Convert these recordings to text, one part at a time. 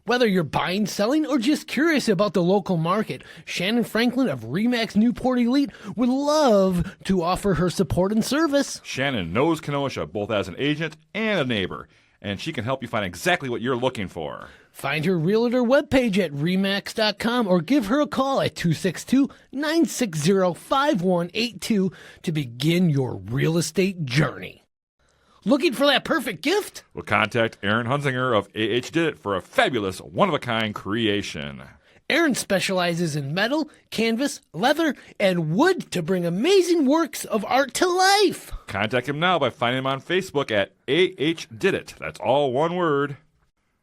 Whether you're buying, selling, or just curious about the local market, Shannon Franklin of RE/MAX Newport Elite would love to offer her support and service. Shannon knows Kenosha both as an agent and a neighbor, and she can help you find exactly what you're looking for. Find her realtor webpage at remax.com or give her a call at 262-960-5182 to begin your real estate journey. Looking for that perfect gift? We'll contact Aaron Hunzinger of AH Did It for a fabulous, one-of-a-kind creation. Aaron specializes in metal, canvas, leather, and wood to bring amazing works of art to life. Contact him now by finding him on Facebook at AH Did It. That's all one word.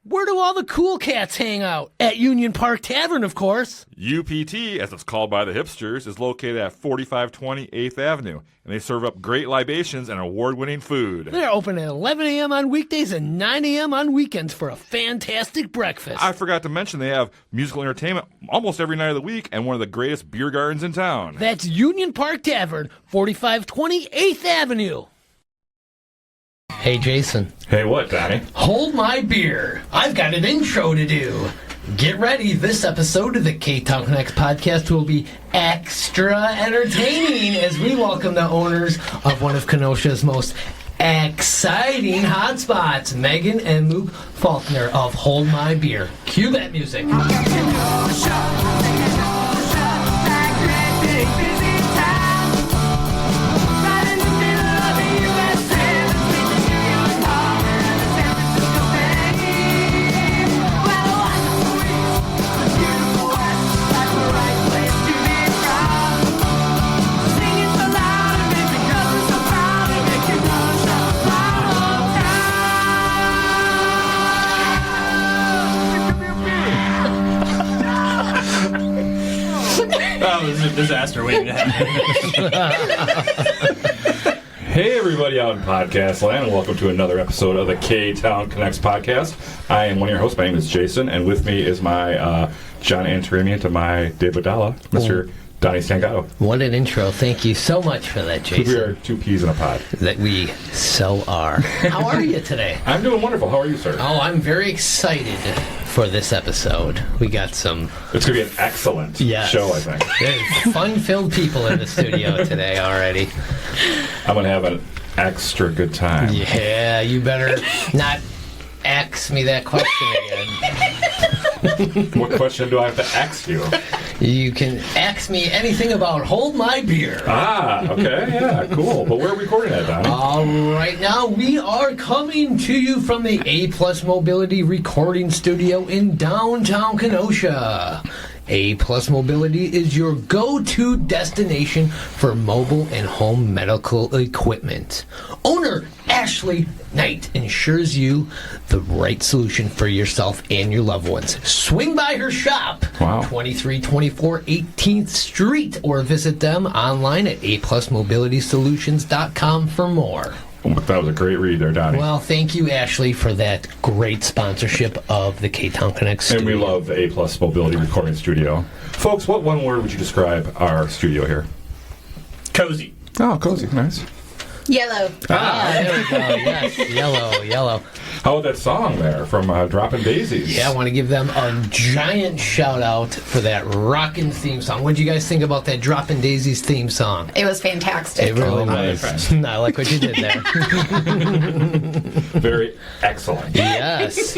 Where do all the cool cats hang out? At Union Park Tavern, of course. UPT, as it's called by the hipsters, is located at 4520 8th Avenue, and they serve up great libations and award-winning food. They're open at 11 a.m. on weekdays and 9 a.m. on weekends for a fantastic breakfast. I forgot to mention they have musical entertainment almost every night of the week and one of the greatest beer gardens in town. That's Union Park Tavern, 4520 8th Avenue. Hey, Jason. Hey, what, Donnie? Hold my beer. I've got an intro to do. Get ready. This episode of the Ktown Connects podcast will be extra entertaining as we welcome the owners of one of Kenosha's most exciting hotspots, Meghan and Luke Faulkner of Hold My Beer. Cue that music. Oh, this is a disaster waiting to happen. Hey, everybody out in podcast land, and welcome to another episode of the Ktown Connects podcast. I am one of your hosts. My name is Jason, and with me is my John Antaramian to my David Dalla, Mr. Donnie Stangato. What an intro. Thank you so much for that, Jason. We are two peas in a pod. That we so are. How are you today? I'm doing wonderful. How are you, sir? Oh, I'm very excited for this episode. We got some... It's going to be an excellent show, I think. There's fun-filled people in the studio today already. I'm going to have an extra good time. Yeah, you better not ask me that question again. What question do I have to ask you? You can ask me anything about Hold My Beer. Ah, okay, yeah, cool. But where are we recording at, Donnie? Right now, we are coming to you from the A+ Mobility Recording Studio in downtown Kenosha. A+ Mobility is your go-to destination for mobile and home medical equipment. Owner Ashley Knight ensures you the right solution for yourself and your loved ones. Swing by her shop, 2324 18th Street, or visit them online at aplusmobilitysolutions.com for more. That was a great read there, Donnie. Well, thank you, Ashley, for that great sponsorship of the Ktown Connects studio. And we love the A+ Mobility Recording Studio. Folks, what one word would you describe our studio here? Cozy. Oh, cozy. Nice. Yellow. There we go. Yes, yellow. How about that song there from Droppin' Daisies? Yeah, I want to give them a giant shout out for that rockin' theme song. What did you guys think about that Droppin' Daisies theme song? It was fantastic. It really nice. was. I like what you did there. Very excellent. Yes.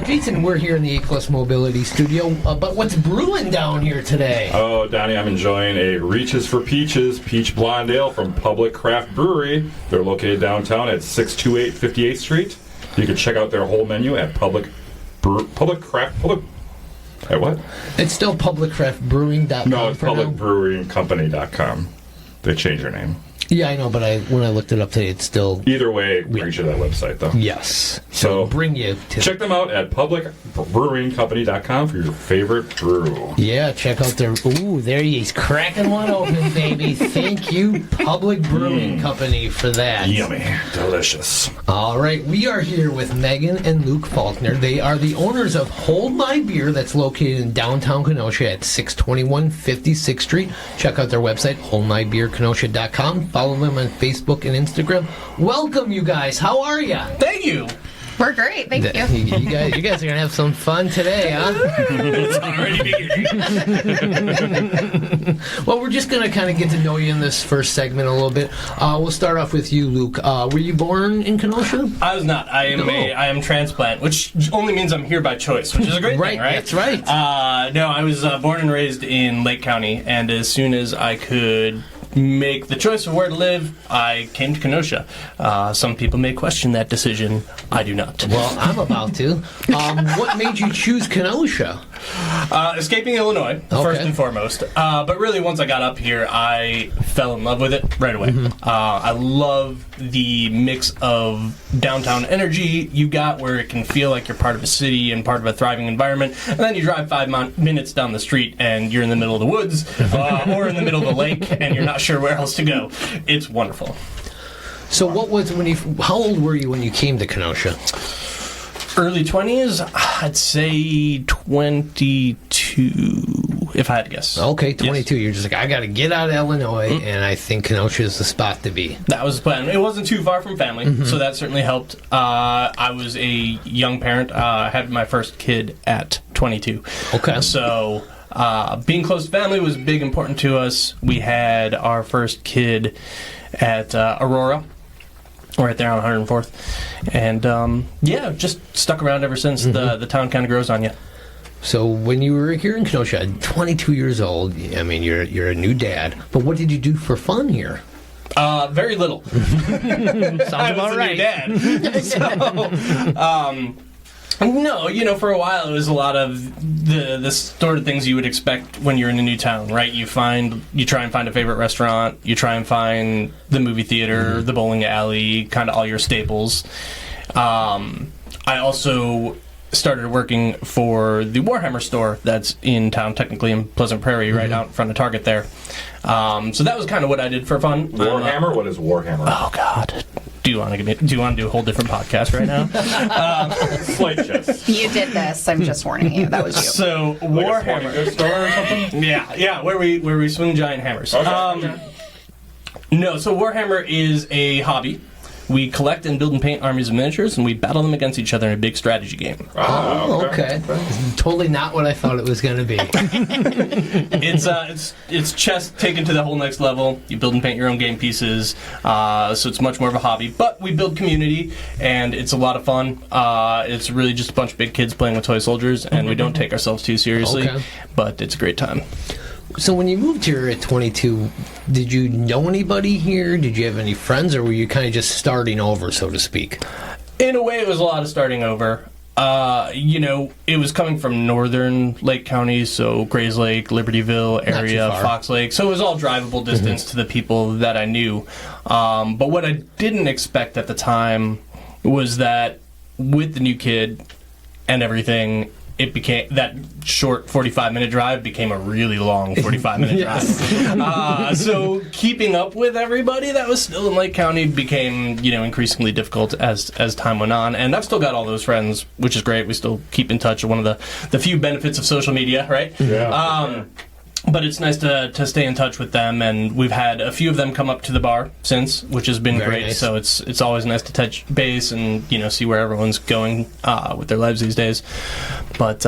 Jason, we're here in the A+ Mobility Studio, but what's brewing down here today? Oh, Donnie, I'm enjoying a Reaches for Peaches Peach Blonde Ale from Public Craft Brewery. They're located downtown at 628 58th Street. You can check out their whole menu at Public at what? It's still publiccraftbrewing.com. No, it's publicbrewingcompany.com. They changed their name. Yeah, I know, but when I looked it up today, it's still... Either way, reach to that website, though. Yes. So bring you to... Check them out at publicbrewingcompany.com for your favorite brew. Yeah, check out their... Ooh, there he's cracking one open, baby. Thank you, Public Brewing Company, for that. Yummy. Delicious. All right, we are here with Meghan and Luke Faulkner. They are the owners of Hold My Beer that's located in downtown Kenosha at 621 56th Street. Check out their website, holdmybeerkenosha.com. Follow them on Facebook and Instagram. Welcome, you guys. How are you? Thank you. We're great, thank you. You guys are gonna have some fun today, huh? It's already beginning. Well, we're just gonna kind of get to know you in this first segment a little bit. We'll start off with you, Luke. Were you born in Kenosha? I was not. I am transplant, which only means I'm here by choice, which is a great thing, right? That's right. No, I was born and raised in Lake County, and as soon as I could make the choice of where to live, I came to Kenosha. Some people may question that decision. I do not. Well, I'm about to. What made you choose Kenosha? Escaping Illinois, first and foremost. But really, once I got up here, I fell in love with it right away. I love the mix of downtown energy you got, where it can feel like you're part of a city and part of a thriving environment. And then you drive 5 minutes down the street, and you're in the middle of the woods or in the middle of the lake, and you're not sure where else to go. It's wonderful. So, how old were you when you came to Kenosha? Early 20s, I'd say 22, if I had to guess. Okay, 22. Yes. You're just like, I got to get out of Illinois, and I think Kenosha is the spot to be. That was the plan. It wasn't too far from family, so that certainly helped. I was a young parent. I had my first kid at 22. Okay. So being close to family was big, important to us. We had our first kid at Aurora, right there on 104th. And, just stuck around ever since. The town kind of grows on you. So when you were here in Kenosha, 22 years old, I mean, you're a new dad, but what did you do for fun here? Very little. Sounds I about was right. a new dad. No, for a while it was a lot of the sort of things you would expect when you're in a new town, right? You try and find a favorite restaurant, you try and find the movie theater, the bowling alley, kind of all your staples. I also started working for the Warhammer store that's in town, technically in Pleasant Prairie, right out in front of Target there. So that was kind of what I did for fun. Warhammer? What is Warhammer? Oh God. Do you want to do a whole different podcast right now? Slight chest. You did this. I'm just warning you. That was you. So Like Warhammer. a sporting goods store or something? Yeah, where we swing giant hammers. Okay. No, so Warhammer is a hobby. We collect and build and paint armies of miniatures, and we battle them against each other in a big strategy game. Oh, okay. Totally not what I thought it was going to be. It's chess taken to the whole next level. You build and paint your own game pieces, so it's much more of a hobby. But we build community, and it's a lot of fun. It's really just a bunch of big kids playing with toy soldiers, and we don't take ourselves too seriously. Okay. But it's a great time. So when you moved here at 22, did you know anybody here? Did you have any friends, or were you kind of just starting over, so to speak? In a way, it was a lot of starting over. It was coming from northern Lake County, so Grays Lake, Libertyville area, Fox Lake. So it was all drivable distance to the people that I knew. But what I didn't expect at the time was that with the new kid and everything, it became that short 45-minute drive became a really long 45-minute drive. So keeping up with everybody that was still in Lake County became, increasingly difficult as time went on. And I've still got all those friends, which is great. We still keep in touch. One of the few benefits of social media, right? Yeah. But it's nice to stay in touch with them, and we've had a few of them come up to the bar since, which has been Very great. nice. So it's always nice to touch base and see where everyone's going with their lives these days. But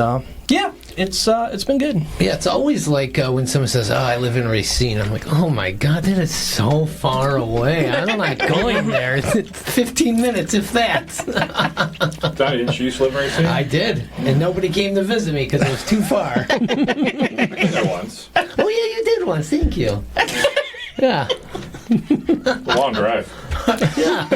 it's been good. Yeah, it's always like when someone says, "Oh, I live in Racine." I'm like, "Oh my God, that is so far away. I'm not going there. It's 15 minutes, if that." Donnie, didn't you used to live in Racine? I did, and nobody came to visit me because it was too far. There once. Oh yeah, you did once. Thank you. Yeah. Long drive. Yeah,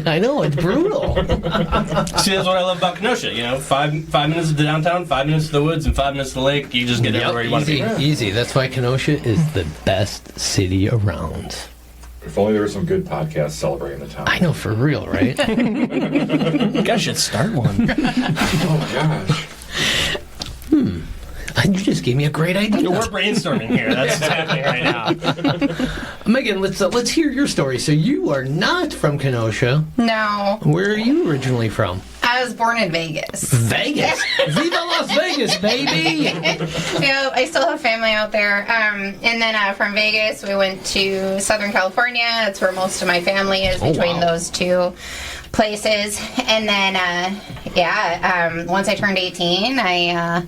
I know, it's brutal. See, that's what I love about Kenosha. 5 minutes to downtown, 5 minutes to the woods, and 5 minutes to the lake. You just get everywhere you want to be. Easy. That's why Kenosha is the best city around. If only there were some good podcasts celebrating the town. I know, for real, right? You guys should start one. Oh my gosh. You just gave me a great idea. We're brainstorming here. That's what's happening right now. Megan, let's hear your story. So you are not from Kenosha. No, Where are you originally from? I was born in Vegas. Vegas. Viva Las Vegas, baby. I still have family out there. And then from Vegas, we went to Southern California. That's where most of my family is, Oh, between wow. those two. places. And then, once I turned 18, I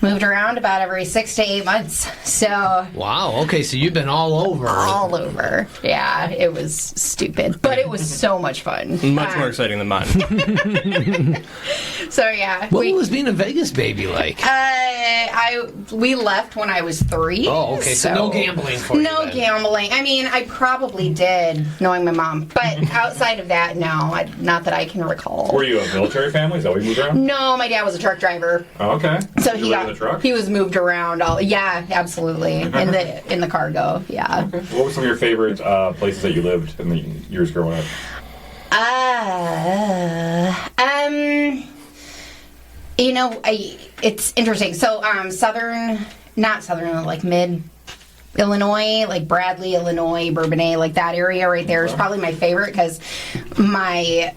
moved around about every 6 to 8 months. So wow. Okay, so you've been all over. All over. Yeah, it was stupid, but it was so much fun. Much more exciting than mine. So yeah. What was being a Vegas baby like? We left when I was 3. Oh, okay. So no gambling for you. No then. gambling. I mean, I probably did, knowing my mom, but outside of that, no. Not that I can recall. Were you a military family? Is that why you moved around? No, my dad was a truck driver. Oh, okay. So you lived in the truck? he was moved around. Yeah, absolutely. In the cargo. Yeah. Okay. What were some of your favorite places that you lived in the years growing up? It's interesting. So, not southern, like mid Illinois, like Bradley, Illinois, Bourbonnais, like that area right there is probably my favorite because my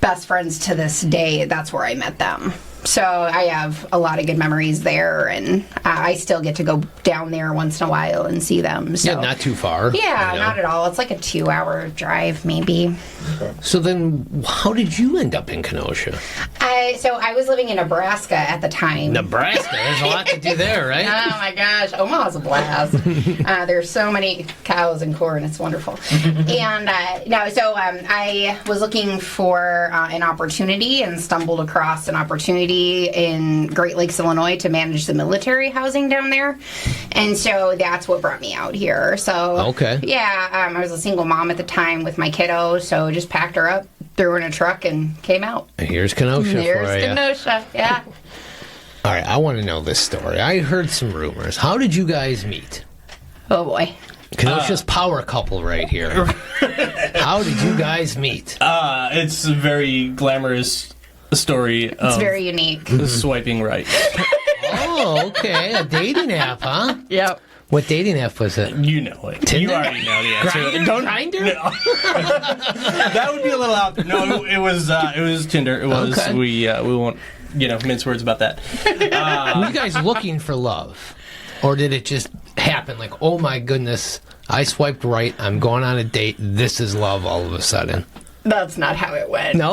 best friends to this day, that's where I met them. So I have a lot of good memories there, and I still get to go down there once in a while and see them. So. Yeah, not too far. Yeah, not at all. It's like a 2-hour drive, maybe. Okay. So then, how did you end up in Kenosha? So I was living in Nebraska at the time. Nebraska. There's a lot to do there, right? Oh my gosh, Omaha's a blast. There's so many cows and corn. It's wonderful. And I was looking for an opportunity and stumbled across an opportunity in Great Lakes, Illinois, to manage the military housing down there. And so that's what brought me out here. So okay, yeah, I was a single mom at the time with my kiddo, so just packed her up, threw her in a truck, and came out. And here's Kenosha for you. There's Kenosha, yeah. All right, I want to know this story. I heard some rumors. How did you guys meet? Oh boy. Kenosha's power couple right here. How did you guys meet? It's a very glamorous story. It's very unique. Swiping right. Oh, okay. A dating app, huh? Yep. What dating app was it? You know it. Tinder? You already know the answer. Grindr? No. That would be a little out there. No, it was Tinder. It was. Okay. We won't mince words about that. Were you guys looking for love? Or did it just happen? Like, oh my goodness, I swiped right, I'm going on a date, this is love all of a sudden. That's not how it went. No?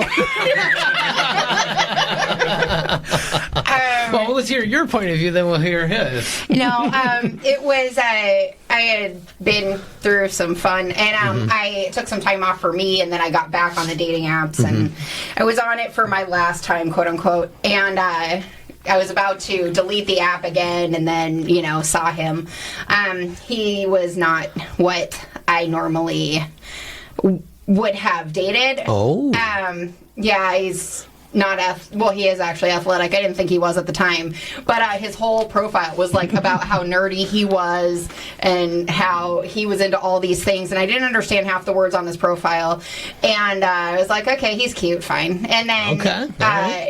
Well, let's hear your point of view, then we'll hear his. It was, I had been through some fun, and I took some time off for me, and then I got back on the dating apps, and I was on it for my last time, quote unquote, and I was about to delete the app again, and then, saw him. He was not what I normally would have dated. Oh. Yeah, he's not he is actually athletic. I didn't think he was at the time, but his whole profile was like about how nerdy he was and how he was into all these things, and I didn't understand half the words on his profile, and I was like, okay, he's cute, fine. And then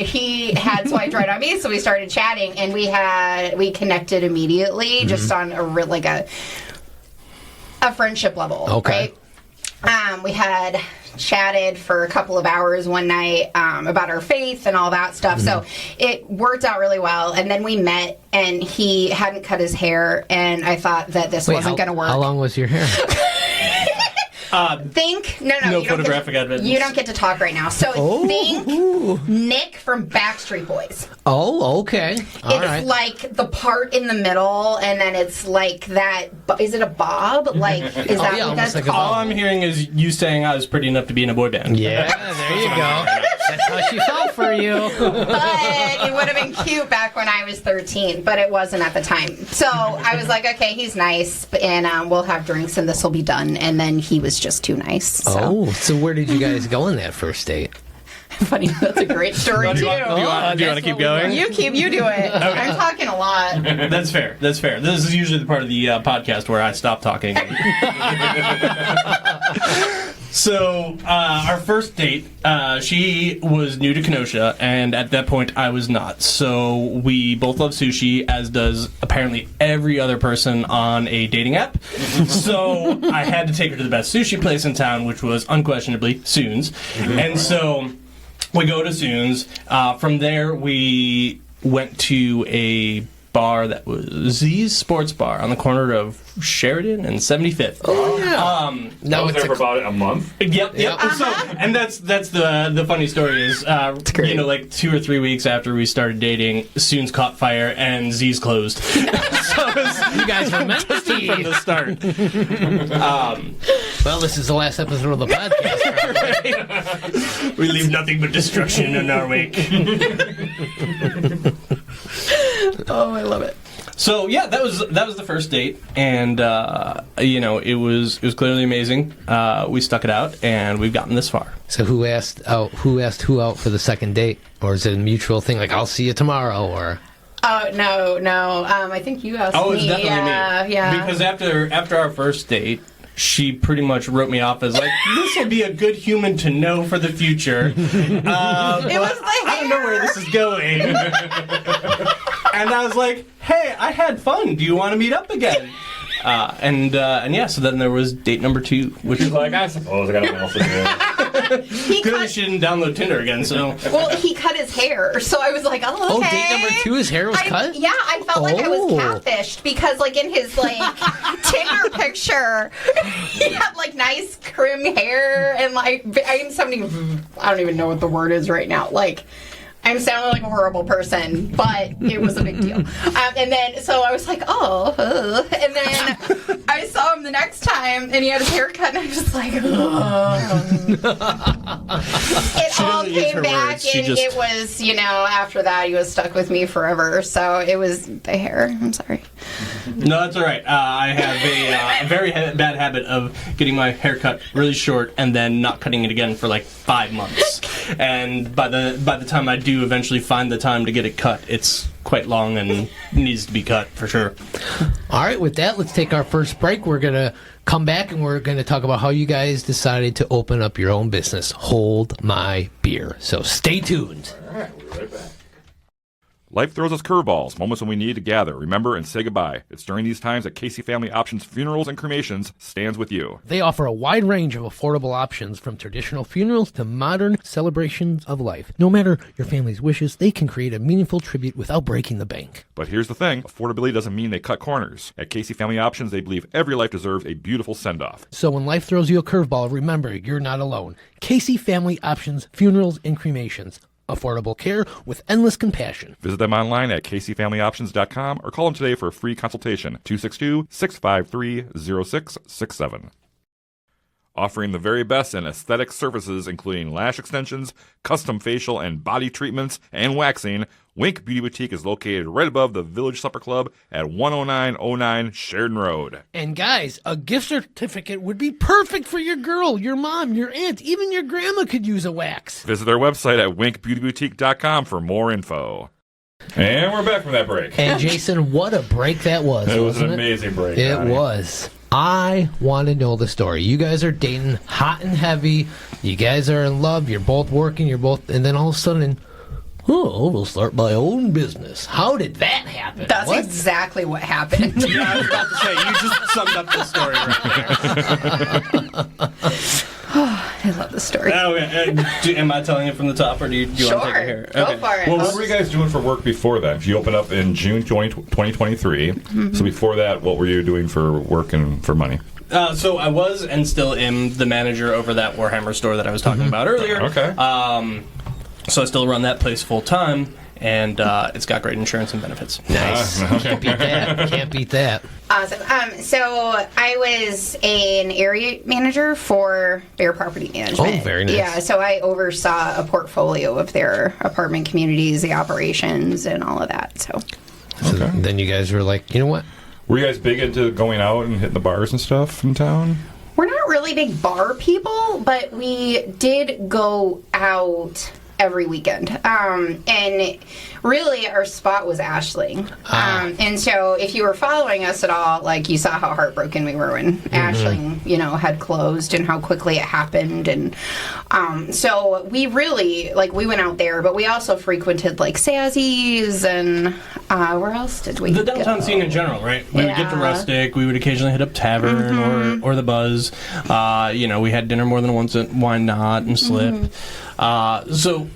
he had swiped right on me, so we started chatting, and we connected immediately, just on a friendship level. Okay. Right? We had chatted for a couple of hours one night about our faith and all that stuff. So it worked out really well. And then we met, and he hadn't cut his hair, and I thought that this wasn't going to work. How long was your hair? No photographic evidence. You don't get to talk right now. So think Nick from Backstreet Boys. Oh, okay. It's like the part in the middle, and then it's like that. Is it a bob? Like, is that what that's like called? All I'm hearing is you saying I was pretty enough to be in a boy band. Yeah, there you go. That's how she felt for you. But it would have been cute back when I was 13, but it wasn't at the time. So I was like, okay, he's nice, and we'll have drinks, and this will be done. And then he was just too nice. So where did you guys go on that first date? Funny, that's a great story too. Do you want to keep going? You do it. Okay. I'm talking a lot. That's fair. This is usually the part of the podcast where I stop talking. So, our first date, she was new to Kenosha, and at that point, I was not. So, we both love sushi, as does apparently every other person on a dating app. So, I had to take her to the best sushi place in town, which was unquestionably Soon's. And so, we go to Soon's. From there, we went to a bar that was Z's Sports Bar on the corner of Sheridan and 75th. Oh, yeah. I was there for about a month. Yep. So, and that's the funny story is, great. like 2 or 3 weeks after we started dating, Soon's caught fire and Z's closed. So you guys were meant to be from the start. Well, this is the last episode of the podcast. We leave nothing but destruction in our wake. Oh, I love it. So yeah, that was the first date, and it was clearly amazing. We stuck it out, and we've gotten this far. So who asked who out for the second date, or is it a mutual thing? Like, I'll see you tomorrow, or? Oh no. I think you asked me. Oh, it's definitely me. Yeah. Because after our first date, she pretty much wrote me off as like, this will be a good human to know for the future. It was the I don't know where this is going. And I was like, hey, I had fun. Do you want to meet up again? And yeah, so then there was date number 2, which She's like, I suppose I got nothing else to do. clearly she didn't download Tinder again, so. Well, he cut his hair, so I was like, oh, okay. Oh, date number 2, his hair was cut? Yeah, I felt like I was catfished because, like, in his, like, Tinder picture, he had, like, nice trim hair and, like, I don't even know what the word is right now. Like, I'm sounding like a horrible person, but it was a big deal. And then, so I was like, oh. And then I saw him the next time, and he had his hair cut, and I was just like, It all came back, and it was, after that, he was stuck with me forever. So it was the hair. I'm sorry. No, that's all right. I have a very bad habit of getting my hair cut really short and then not cutting it again for like 5 months. And by the time I do eventually find the time to get it cut, it's quite long and needs to be cut for sure. All right, with that, let's take our first break. We're going to come back and we're going to talk about how you guys decided to open up your own business. Hold my beer. So stay tuned. All right, we'll be right back. Life throws us curveballs, moments when we need to gather, remember, and say goodbye. It's during these times that Casey Family Options Funerals and Cremations stands with you. They offer a wide range of affordable options, from traditional funerals to modern celebrations of life. No matter your family's wishes, they can create a meaningful tribute without breaking the bank. But here's the thing, affordability doesn't mean they cut corners. At Casey Family Options, they believe every life deserves a beautiful send-off. So when life throws you a curveball, remember, you're not alone. Casey Family Options Funerals and Cremations. Affordable care with endless compassion. Visit them online at caseyfamilyoptions.com or call them today for a free consultation, 262-653-0667. Offering the very best in aesthetic services, including lash extensions, custom facial and body treatments, and waxing, Wink Beauty Boutique is located right above the Village Supper Club at 10909 Sheridan Road. And guys, a gift certificate would be perfect for your girl, your mom, your aunt, even your grandma could use a wax. Visit their website at winkbeautyboutique.com for more info. And we're back from that break. And Jason, what a break that was. It was an wasn't amazing break. It Johnny. was. I want to know the story. You guys are dating hot and heavy. You guys are in love. You're both working. And then all of a sudden, we'll start my own business. How did that happen? That's exactly what happened. Yeah, I was about to say, you just summed up the story right there. I love the story. Am I telling it from the top, or do you want to take it here? Go for it. Well, what were you guys doing for work before that? You opened up in June 2023. Mm-hmm. So before that, what were you doing for work and for money? So I was and still am the manager over that Warhammer store that I was talking about earlier. Okay. So I still run that place full time, and it's got great insurance and benefits. Nice. Can't beat that. Can't beat that. Awesome. So I was an area manager for Bear Property Management. Oh, very nice. Yeah, so I oversaw a portfolio of their apartment communities, the operations, and all of that. So then you guys were like, you know what? Were you guys big into going out and hitting the bars and stuff in town? We're not really big bar people, but we did go out every weekend. And really our spot was Ashling. And so if you were following us at all, like you saw how heartbroken we were when Ashling, had closed and how quickly it happened. And so we really, we went out there, but we also frequented Sazzy's and where else did we The downtown go? scene in general, right? We would get to Rustic, we would occasionally hit up Tavern or the Buzz. We had dinner more than once at Why Not and Slip. So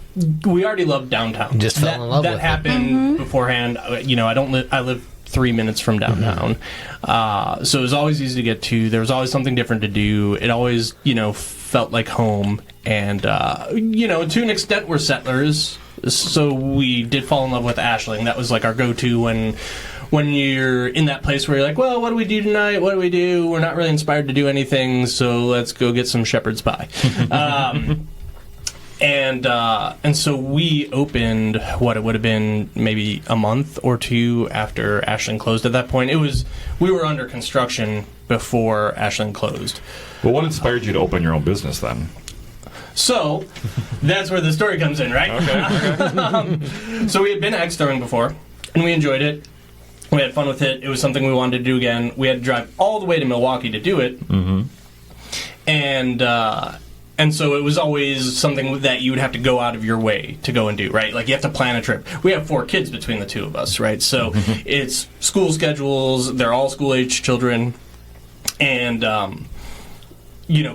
we already loved downtown. You just fell in love with it. That happened beforehand. I live 3 minutes from downtown. So it was always easy to get to. There was always something different to do. It always, felt like home. And, to an extent, we're settlers. So we did fall in love with Ashling. That was like our go-to when you're in that place where you're like, well, what do we do tonight? What do we do? We're not really inspired to do anything, so let's go get some shepherd's pie. And so we opened what it would have been maybe a month or two after Ashland closed. At that point, we were under construction before Ashland closed. Well, what inspired you to open your own business then? So that's where the story comes in, right? Okay. So we had been axe throwing before, and we enjoyed it. We had fun with it. It was something we wanted to do again. We had to drive all the way to Milwaukee to do it. Mm-hmm. And so it was always something that you would have to go out of your way to go and do, right? Like, you have to plan a trip. We have 4 kids between the two of us, right? So it's school schedules. They're all school-age children. And,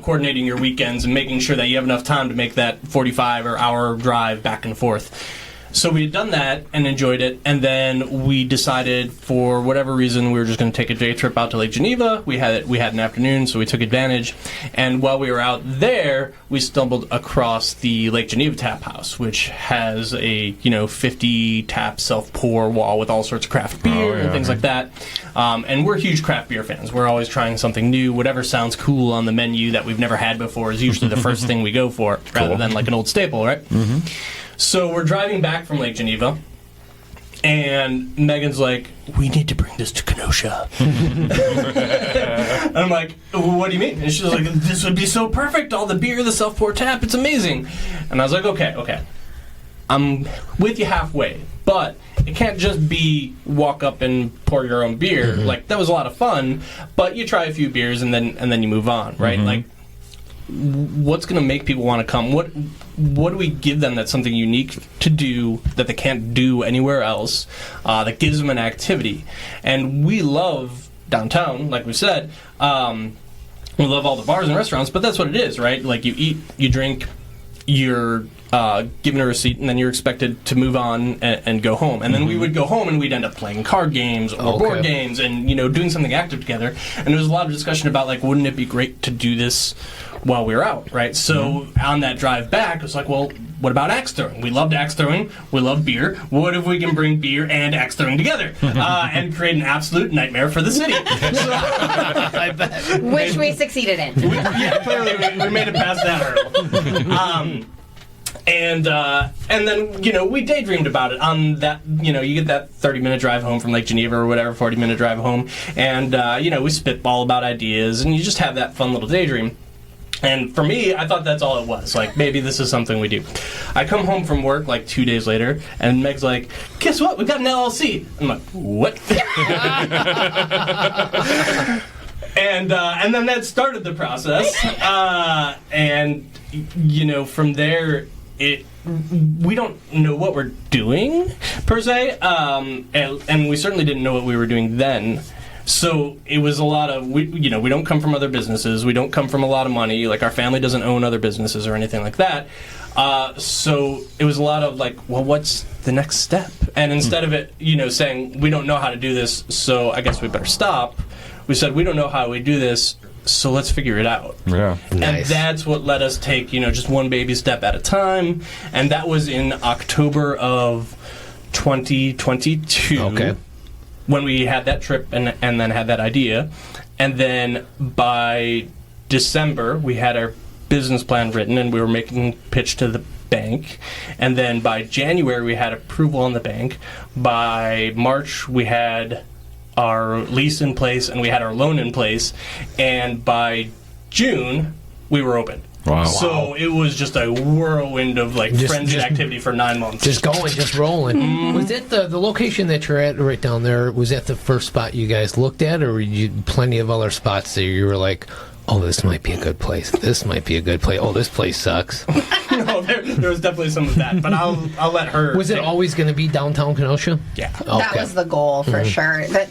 coordinating your weekends and making sure that you have enough time to make that 45 or hour drive back and forth. So we had done that and enjoyed it, and then we decided, for whatever reason, we were just going to take a day trip out to Lake Geneva. We had an afternoon, so we took advantage. And while we were out there, we stumbled across the Lake Geneva Tap House, which has a 50 tap self-pour wall with all sorts of craft beer and things like that. And we're huge craft beer fans. We're always trying something new. Whatever sounds cool on the menu that we've never had before is usually the first thing we go for, rather than like an old staple, right? Mm-hmm. So we're driving back from Lake Geneva, and Megan's like, we need to bring this to Kenosha. And I'm like, what do you mean? And she's like, this would be so perfect. All the beer, the self-pour tap, it's amazing. And I was like, okay. I'm with you halfway, but it can't just be walk up and pour your own beer. Mm-hmm. Like, that was a lot of fun, but you try a few beers and then you move on, right? Mm-hmm. Like, what's going to make people want to come? What do we give them that's something unique to do that they can't do anywhere else, that gives them an activity? And we love downtown, like we said. We love all the bars and restaurants, but that's what it is, right? Like, you eat, you drink, you're given a receipt, and then you're expected to move on and go home. And then we would go home, and we'd end up playing card games or board games and, doing something active together. And there was a lot of discussion about, like, wouldn't it be great to do this while we were out, right? So on that drive back, it was like, well, what about axe throwing? We loved axe throwing. We love beer. What if we can bring beer and axe throwing together and create an absolute nightmare for the city? I bet. Which we succeeded in. Clearly we made it past that hurdle. And then, we daydreamed about it on that, you get that 30-minute drive home from Lake Geneva or whatever, 40-minute drive home, and, we spitball about ideas, and you just have that fun little daydream. And for me, I thought that's all it was. Like, maybe this is something we do. I come home from work, like, 2 days later, and Meg's like, guess what? We got an LLC. I'm like, what? And then that started the process. And, from there, we don't know what we're doing, per se. And we certainly didn't know what we were doing then. So it was a lot of, we don't come from other businesses. We don't come from a lot of money. Like, our family doesn't own other businesses or anything like that. So it was a lot of, like, well, what's the next step? And instead of it, saying, we don't know how to do this, so I guess we better stop, we said, we don't know how we do this, so let's figure it out. Yeah. Nice. And that's what let us take, just one baby step at a time. And that was in October of 2022. Okay. When we had that trip and then had that idea. And then by December, we had our business plan written and we were making pitch to the bank. And then by January, we had approval on the bank. By March, we had our lease in place and we had our loan in place. And by June, we were open. Wow. So it was just a whirlwind of frenzied activity for 9 months. Just going, just rolling. Mm-hmm. Was it the location that you're at right down there, was that the first spot you guys looked at, or were you plenty of other spots that you were like, oh, this might be a good place. This might be a good place. Oh, this place sucks. No, there was definitely some of that, but I'll let her. Was it always going to be downtown Kenosha? Yeah. Okay. That was the goal for sure. But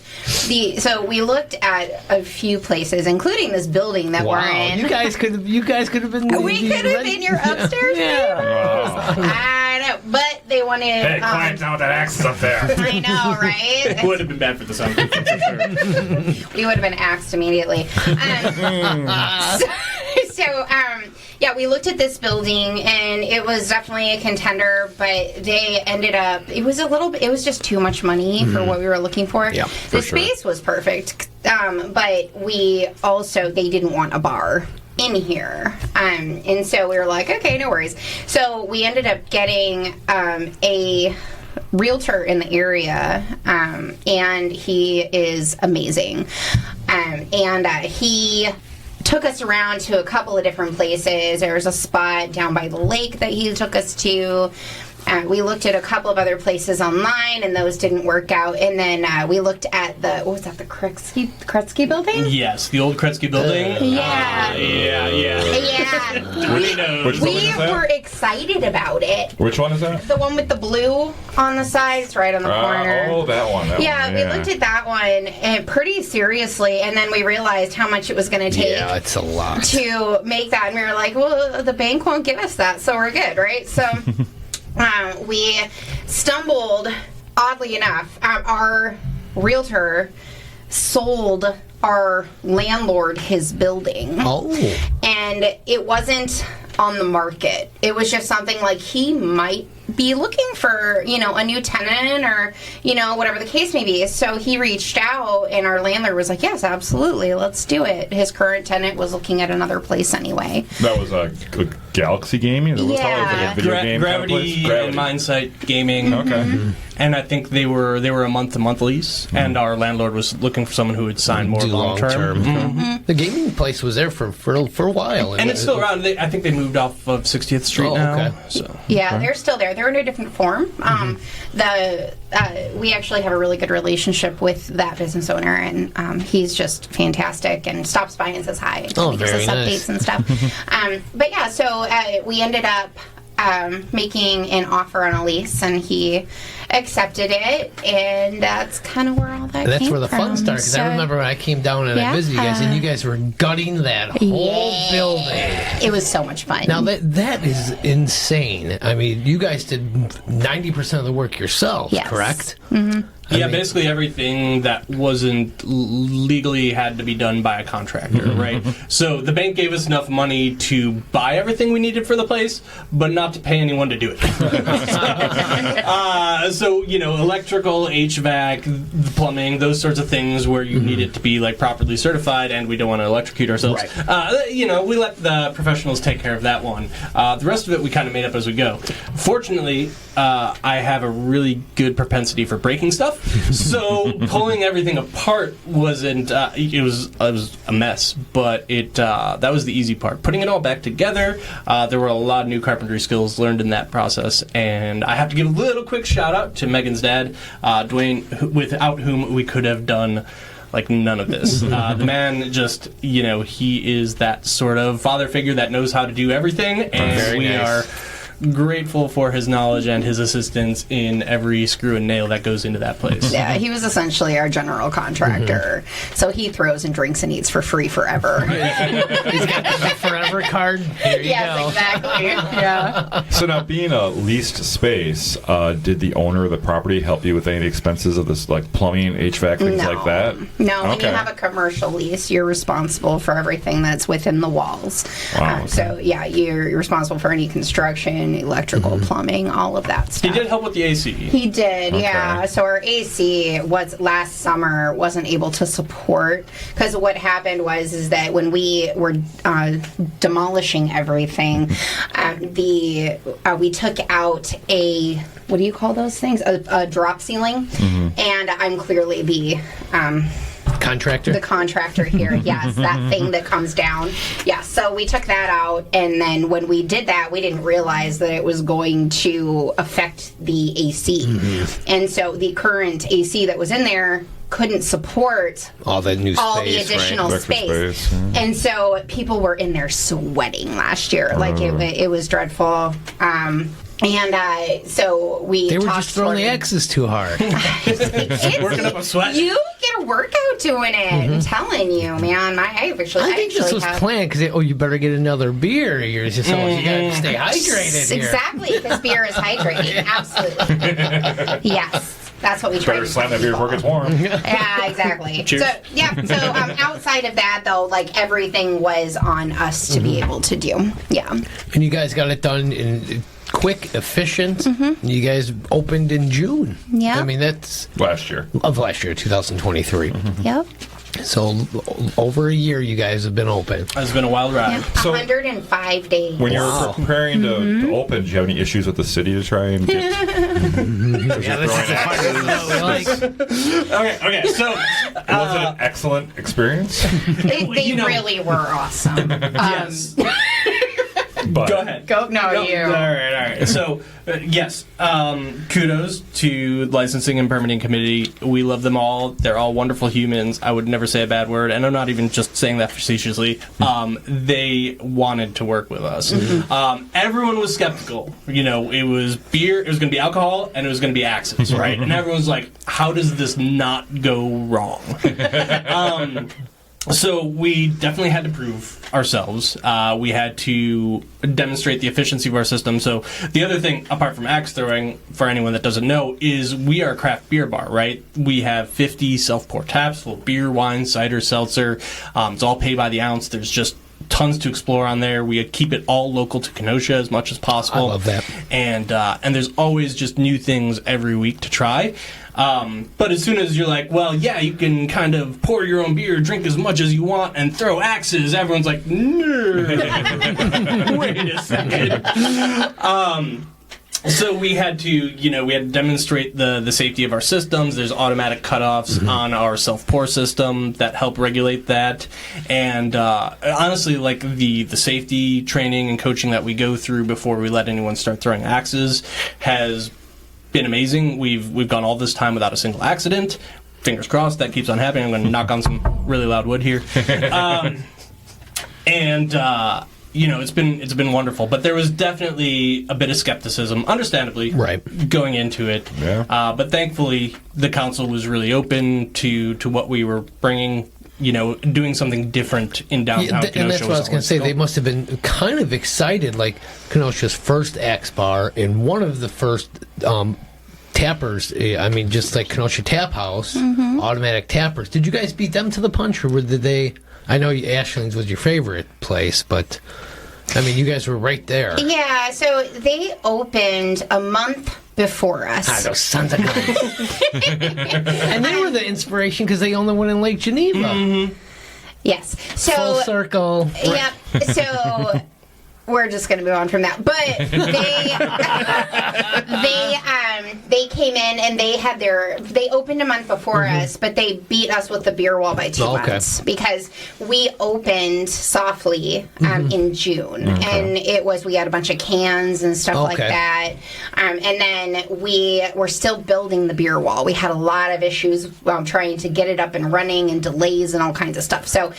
so we looked at a few places, including this building that we're in. You guys could have been. We could have been your upstairs neighbors. I know, but they wanted. Hey, quiet down with that accent up there. I know, right? It would have been bad for the sound for sure. We would have been axed immediately. Yeah, we looked at this building, and it was definitely a contender, but they ended up, it was just too much money for what we were looking for. Yeah, the space was perfect, but they didn't want a bar in here. And so we were like, okay, no worries. So we ended up getting a realtor in the area, and he is amazing. He took us around to a couple of different places. There was a spot down by the lake that he took us to. We looked at a couple of other places online, and those didn't work out. And then we looked at the Kretzky building? Yes, the old Kretzky building. Yeah. Which We were excited about it. Which one is that? The one with the blue on the side, it's right on the corner. Oh, that one. We looked at that one pretty seriously, and then we realized how much it was going to take. Yeah, it's a lot to make that, and we were like, well, the bank won't give us that, so we're good, right? So we stumbled, oddly enough, our realtor sold our landlord his building. Oh. And it wasn't on the market. It was just something like he might be looking for, a new tenant or, whatever the case may be. So he reached out, and our landlord was like, yes, absolutely, let's do it. His current tenant was looking at another place anyway. That was a Galaxy Gaming? Yeah. Like a video game Gravity and Mindsight Gaming. Okay. Mm-hmm. And I think they were a month-to-month lease, and our landlord was looking for someone who would sign more long-term. Mm-hmm. The gaming place was there for a while. And it's still around. I think they moved off of 60th Street now. Okay. So. Yeah, they're still there. They're in a different form. We actually have a really good relationship with that business owner, and he's just fantastic and stops by and says hi and gives us updates and stuff. But yeah, so we ended up making an offer on a lease, and he accepted it, and that's kind of where all that came from. That's where the fun started, because I remember when I came down and I visited you guys, and you guys were gutting that whole building. It was so much fun. Now, that is insane. I mean, you guys did 90% of the work yourself, correct? Mm-hmm. Basically everything that wasn't legally had to be done by a contractor, right? So the bank gave us enough money to buy everything we needed for the place, but not to pay anyone to do it. So, electrical, HVAC, plumbing, those sorts of things where you need it to be properly certified, and we don't want to electrocute ourselves. Right. We let the professionals take care of that one. The rest of it we kind of made up as we go. Fortunately, I have a really good propensity for breaking stuff. So pulling everything apart wasn't. It was a mess, but that was the easy part. Putting it all back together, there were a lot of new carpentry skills learned in that process, and I have to give a little quick shout out to Megan's dad, Dwayne, without whom we could have done none of this. The man just, he is that sort of father figure that knows how to do everything, and we are grateful for his knowledge and his assistance in every screw and nail that goes into that place. Yeah, he was essentially our general contractor. So he throws and drinks and eats for free forever. He's got the forever card. Here you go. Exactly. Yeah. So now, being a leased space, did the owner of the property help you with any of the expenses of this, plumbing, HVAC, things like that? No, when you have a commercial lease, you're responsible for everything that's within the walls. Wow, So, yeah, you're responsible for any construction, electrical, plumbing, all of that stuff. He did help with the AC. He did, yeah. So our AC last summer wasn't able to support, because what happened is that when we were demolishing everything, we took out what do you call those things? A drop ceiling, and I'm clearly the contractor? The contractor here, yes. That thing that comes down. Yeah, so we took that out, and then when we did that, we didn't realize that it was going to affect the AC. And so the current AC that was in there couldn't support all the new all space, the additional right? space. And so people were in there sweating last year. Like it was dreadful. So They were talked just throwing the sort of- X's too hard. Working up a sweat. You get a workout doing it. I'm telling you, man. I I think this was planned because you better get another beer. You gotta stay hydrated here. Exactly, because beer is hydrating. Absolutely. Yes. That's what we try Better to slam that beer before it gets warm. Yeah, exactly. Cheers. So outside of that, though, like everything was on us to be able to do. Yeah. And you guys got it done in quick, efficient. You guys opened in June. Yeah. I mean, that's Last year. of last year, 2023. Yep. So over a year, you guys have been open. It's been a wild ride. Yep. So- 105 days. When you're Wow. preparing to open, do you have any issues with the city to try and get? Okay, so Was it an excellent experience? they you know- really were awesome. yes. But Go ahead. Go, no, you. All right. So, yes, kudos to the Licensing and Permitting Committee. We love them all. They're all wonderful humans. I would never say a bad word, and I'm not even just saying that facetiously. They wanted to work with us. Everyone was skeptical. You know, it was beer, it was going to be alcohol, and it was going to be axes, right? And everyone's like, how does this not go wrong? So we definitely had to prove ourselves. We had to demonstrate the efficiency of our system. So the other thing, apart from axe throwing, for anyone that doesn't know, is we are a craft beer bar, right? We have 50 self-pour taps full of beer, wine, cider, seltzer. It's all paid by the ounce. There's just tons to explore on there. We keep it all local to Kenosha as much as possible. I love that. And there's always just new things every week to try. But as soon as you're like, well, yeah, you can kind of pour your own beer, drink as much as you want, and throw axes, everyone's like, no. Wait a second. So we had to demonstrate the safety of our systems. There's automatic cutoffs on our self-pour system that help regulate that. And honestly, like the safety training and coaching that we go through before we let anyone start throwing axes has been amazing. We've gone all this time without a single accident. Fingers crossed that keeps on happening. I'm going to knock on some really loud wood here. It's been wonderful, but there was definitely a bit of skepticism, understandably, Right. going into it. Yeah. But thankfully, the council was really open to what we were bringing. Doing something different in downtown Kenosha. And that's what I was going to say. They must have been kind of excited, like Kenosha's first axe bar and one of the first tappers. I mean, just like Kenosha Tap House, automatic tappers. Did you guys beat them to the punch, or did they? I know Ashling's was your favorite place, but I mean, you guys were right there. Yeah, so they opened a month before us. Those sons of guns. And they were the inspiration because they own the one in Lake Geneva. Yes. So Full circle. Yep. So we're just going to move on from that. But they came in and they opened a month before us, but they beat us with the beer wall by 2 months because we opened softly in June, and we had a bunch of cans and stuff like that, and then we were still building the beer wall. We had a lot of issues trying to get it up and running and delays and all kinds of stuff. So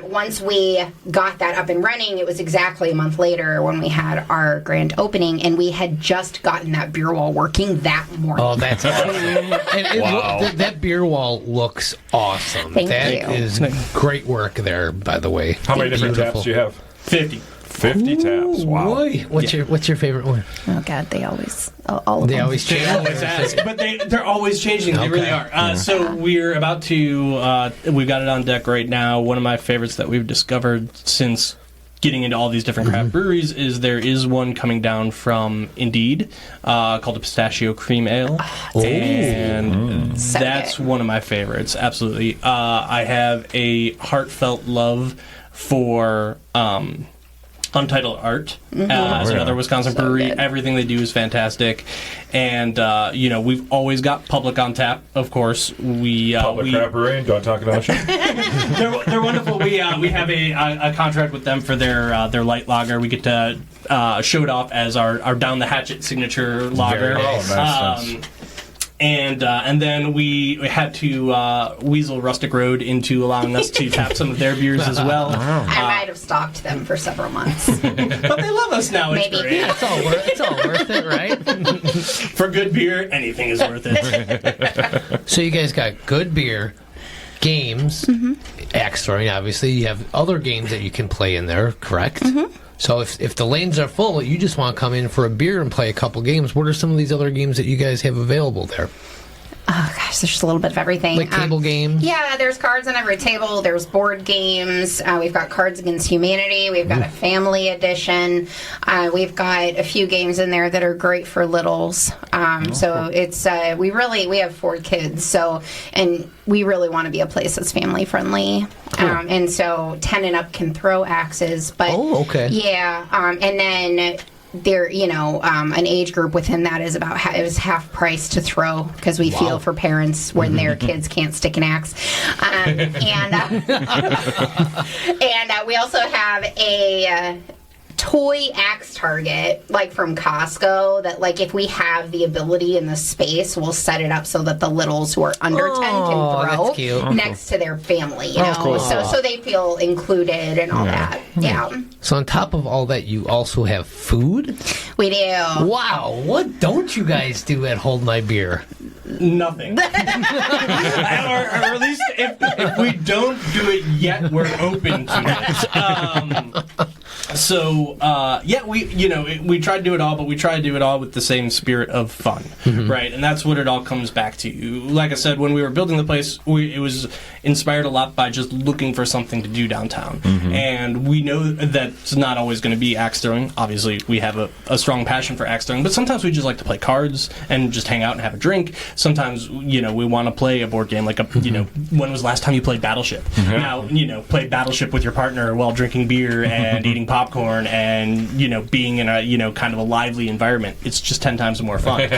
once we got that up and running, it was exactly a month later when we had our grand opening, and we had just gotten that beer wall working that morning. Oh, that's awesome. Wow. That beer wall looks awesome. Thank That you. is great work there, by the way. How many different Beautiful. taps do you have? 50. 50 taps. Wow. Boy, what's your favorite one? Oh God, they always all of They them. always change. They always ask, but they're always changing. They really are. So we're about to. We've got it on deck right now. One of my favorites that we've discovered since getting into all these different craft breweries is there is one coming down from Indeed called a pistachio cream ale, and So that's good. one of my favorites. Absolutely, I have a heartfelt love for. Untitled Art as another Wisconsin brewery. good. Everything they do is fantastic, and we've always got Public on tap. Of course, Public Craft Brewery, don't talk about it. they're wonderful. We have a contract with them for their light lager. We get to show it off as our Down the Hatchet signature lager. Very nice. And then we had to weasel Rustic Road into allowing us to tap some of their beers as well. I might have stalked them for several months. But they love us now. It's Maybe. great. It's all worth it, right? For good beer, anything is worth it. So you guys got good beer, games, axe throwing, obviously. You have other games that you can play in there, correct? So if the lanes are full, you just want to come in for a beer and play a couple games. What are some of these other games that you guys have available there? Oh, gosh, there's just a little bit of everything. Like table games? Yeah, there's cards on every table. There's board games. We've got Cards Against Humanity. We've got a family edition. We've got a few games in there that are great for littles. So it's we have 4 kids. And we really want to be a place that's family friendly. Cool. And so 10 and up can throw axes. But okay. Yeah, and then there, an age group within that is about is half price to throw because we feel for parents when their kids can't stick an axe. And we also have a toy axe target, like from Costco, that like if we have the ability and the space, we'll set it up so that the littles who are under 10 can throw next to their family, cool. so they feel included and all that. Yeah. So on top of all that, you also have food? We do. Wow, what don't you guys do at Hold My Beer? Nothing. or at least if we don't do it yet, we're open to it. We try to do it all, but we try to do it all with the same spirit of fun, right? And that's what it all comes back to. Like I said, when we were building the place, it was inspired a lot by just looking for something to do downtown. And we know that's not always going to be axe throwing. Obviously, we have a strong passion for axe throwing, but sometimes we just like to play cards and just hang out and have a drink. Sometimes, we want to play a board game, like when was the last time you played Battleship? Now, play Battleship with your partner while drinking beer and eating popcorn and, being in a, kind of a lively environment. It's just 10 times more fun. We've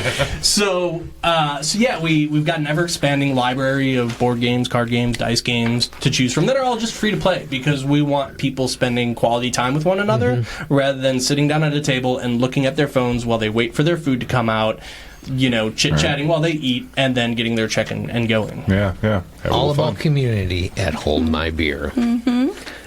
got an ever-expanding library of board games, card games, dice games to choose from that are all just free to play because we want people spending quality time with one another rather than sitting down at a table and looking at their phones while they wait for their food to come out, chit-chatting while they eat and then getting their check and going. Yeah. All about community at Hold My Beer.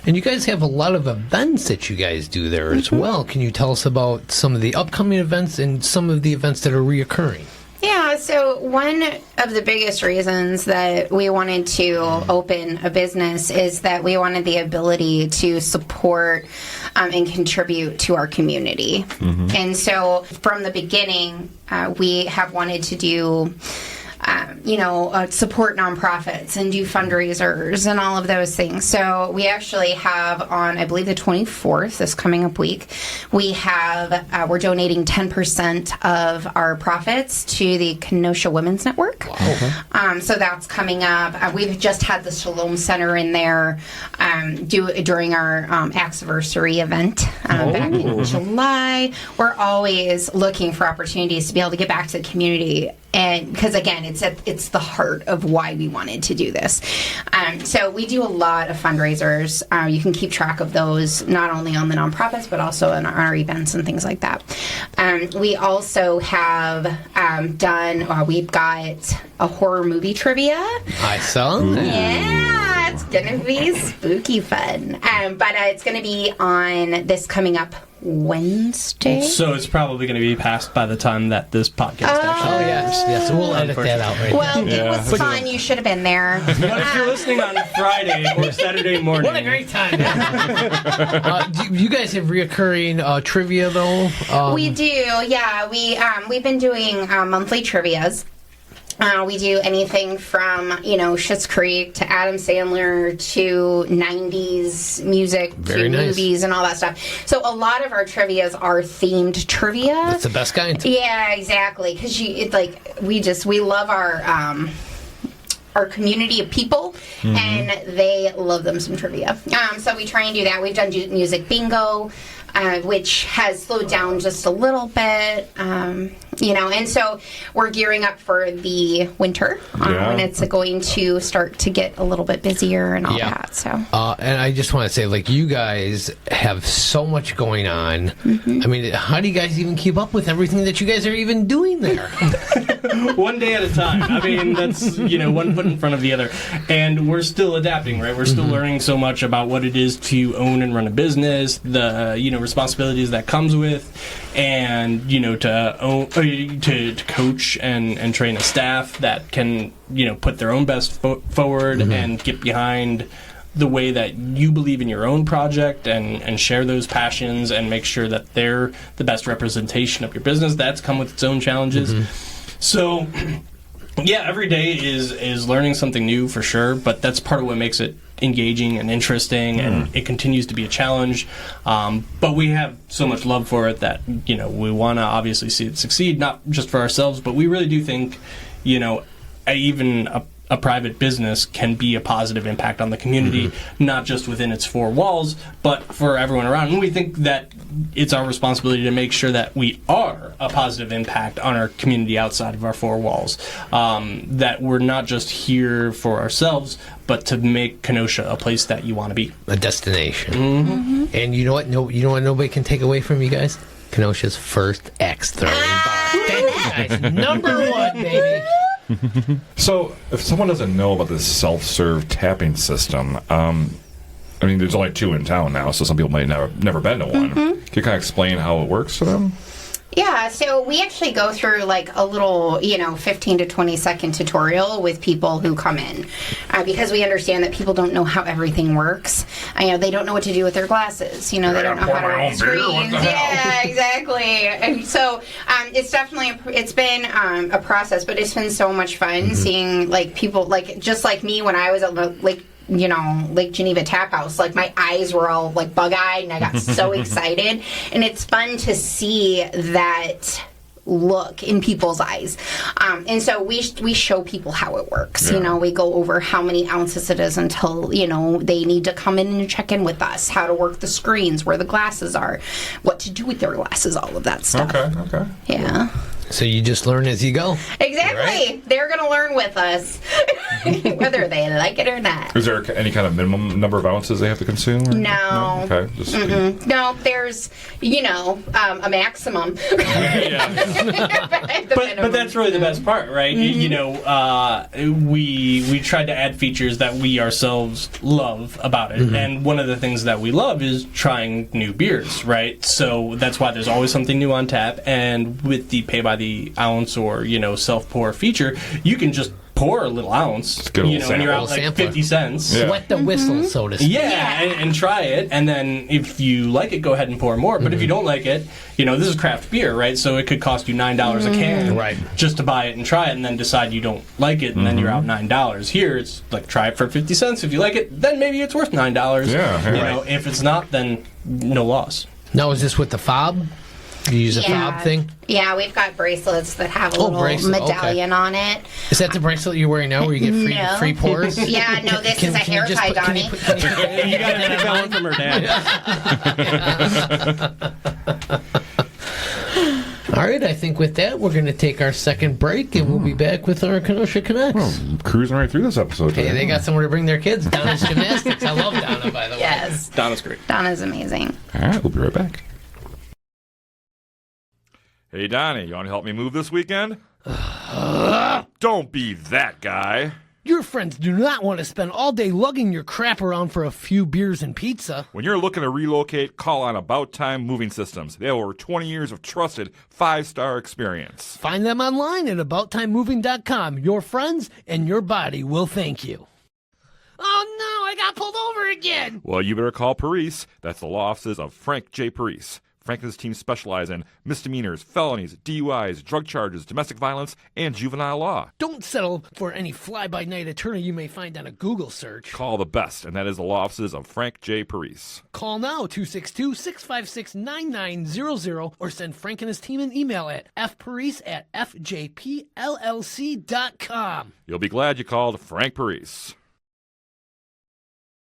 And you guys have a lot of events that you guys do there as well. Can you tell us about some of the upcoming events and some of the events that are reoccurring? Yeah, so one of the biggest reasons that we wanted to open a business is that we wanted the ability to support and contribute to our community. And so from the beginning, we have wanted to do support nonprofits and do fundraisers and all of those things. So we actually have on, I believe, the 24th, this coming up week, we're donating 10% of our profits to the Kenosha Women's Network. Wow. So that's coming up. We've just had the Shalom Center in there during our Axeversary event back in July. We're always looking for opportunities to be able to get back to the community. And because again, it's the heart of why we wanted to do this. So we do a lot of fundraisers. You can keep track of those not only on the nonprofits but also in our events and things like that. We also have we've got a horror movie trivia. I saw that. Yeah, it's gonna be spooky fun. But it's gonna be on this coming up Wednesday. So it's probably going to be passed by the time that this podcast actually airs. Yes, we'll edit that out right Well, it was fun. You should have been there. But if you're listening on Friday or Saturday morning. What a great time. You guys have reoccurring trivia, though? We do, yeah. We've been doing monthly trivias. We do anything from, Schitt's Creek to Adam Sandler to 90s music to movies and all that stuff. So a lot of our trivias are themed trivia. That's the best kind. Yeah, exactly. Because we love our community of people, and they love them some trivia. So we try and do that. We've done music bingo, which has slowed down just a little bit. And so we're gearing up for the winter when it's going to start to get a little bit busier and all that. So, and I just want to say, like, you guys have so much going on. I mean, how do you guys even keep up with everything that you guys are even doing there? One day at a time. I mean, that's, one foot in front of the other. And we're still adapting, right? We're still learning so much about what it is to own and run a business, the, responsibilities that comes with, and, to coach and train a staff that can, put their own best foot forward and get behind the way that you believe in your own project and share those passions and make sure that they're the best representation of your business. That's come with its own challenges. So, every day is learning something new for sure, but that's part of what makes it engaging and interesting, and it continues to be a challenge. But we have so much love for it that, we want to obviously see it succeed, not just for ourselves, but we really do think, even a private business can be a positive impact on the community, not just within its four walls, but for everyone around. And we think that it's our responsibility to make sure that we are a positive impact on our community outside of our four walls. That we're not just here for ourselves, but to make Kenosha a place that you want to be. A destination. And you know what? You know what nobody can take away from you guys? Kenosha's first X throwing bar. Thank you guys. Number one, baby. So, if someone doesn't know about this self-serve tapping system, there's only 2 in town now, so some people might never been to one. Can you kind of explain how it works for them? Yeah, so we actually go through like a little, 15 to 20 second tutorial with people who come in because we understand that people don't know how everything works. They don't know what to do with their glasses. They don't know how to read screens. Yeah, exactly. And so it's definitely it's been a process, but it's been so much fun seeing like people like just like me when I was at Lake Geneva Tap House, like my eyes were all like bug-eyed and I got so excited. And it's fun to see that look in people's eyes. And so we show people how it works. We go over how many ounces it is until, they need to come in and check in with us, how to work the screens, where the glasses are, what to do with their glasses, all of that stuff. Okay. Yeah. So you just learn as you go. Exactly. Right? They're going to learn with us, whether they like it or not. Is there any kind of minimum number of ounces they have to consume? No. Okay. No, there's, a maximum. But that's really the best part, right? We tried to add features that we ourselves love about it. And one of the things that we love is trying new beers, right? So that's why there's always something new on tap. And with the pay by the ounce or, self-pour feature, you can just pour a little ounce, and you're out like 50 cents. Yeah. Wet the whistle, so to speak. Yeah, and try it, and then if you like it, go ahead and pour more. But if you don't like it, this is craft beer, right? So it could cost you $9 a can just to buy it and try it, and then decide you don't like it, and then you're out $9. Here, it's like, try it for 50 cents. If you like it, then maybe it's worth $9. Yeah. If it's not, then no loss. Now, is this with the fob? You use a fob thing? Yeah, we've got bracelets that have a little medallion on it. Is that the bracelet you're wearing now where you get free pours? Yeah, no, this is a hair tie, Donnie. You got to take that one from her dad. All right, I think with that, we're going to take our second break, and we'll be back with our Kenosha Connects. Cruising right through this episode. Hey, they got somewhere to bring their kids. Donna's Gymnastics. I love Donna, by the way. Yes. Donna's great. Donna's amazing. All right, we'll be right back. Hey, Donnie, you want to help me move this weekend? Don't be that guy. Your friends do not want to spend all day lugging your crap around for a few beers and pizza. When you're looking to relocate, call on About Time Moving Systems. They have over 20 years of trusted 5-star experience. Find them online at AboutTimeMoving.com. Your friends and your body will thank you. Oh no, I got pulled over again. Well, you better call Parise. That's the law offices of Frank J. Parise. Frank and his team specialize in misdemeanors, felonies, DUIs, drug charges, domestic violence, and juvenile law. Don't settle for any fly-by-night attorney you may find on a Google search. Call the best, and that is the law offices of Frank J. Parise. Call now, 262-656-9900, or send Frank and his team an email at fparise@fjpllc.com. You'll be glad you called Frank Parise.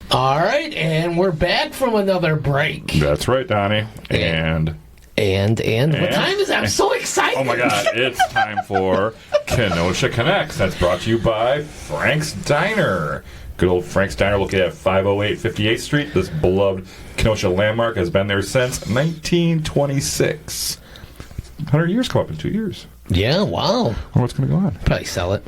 All right, and we're back from another break. That's right, Donnie. And And what time is it? I'm so excited. Oh my God, it's time for Kenosha Connects. That's brought to you by Frank's Diner. Good old Frank's Diner located at 508 58th Street. This beloved Kenosha landmark has been there since 1926. 100 years come up in 2 years. Yeah, wow. Wonder what's going to go on? Probably sell it.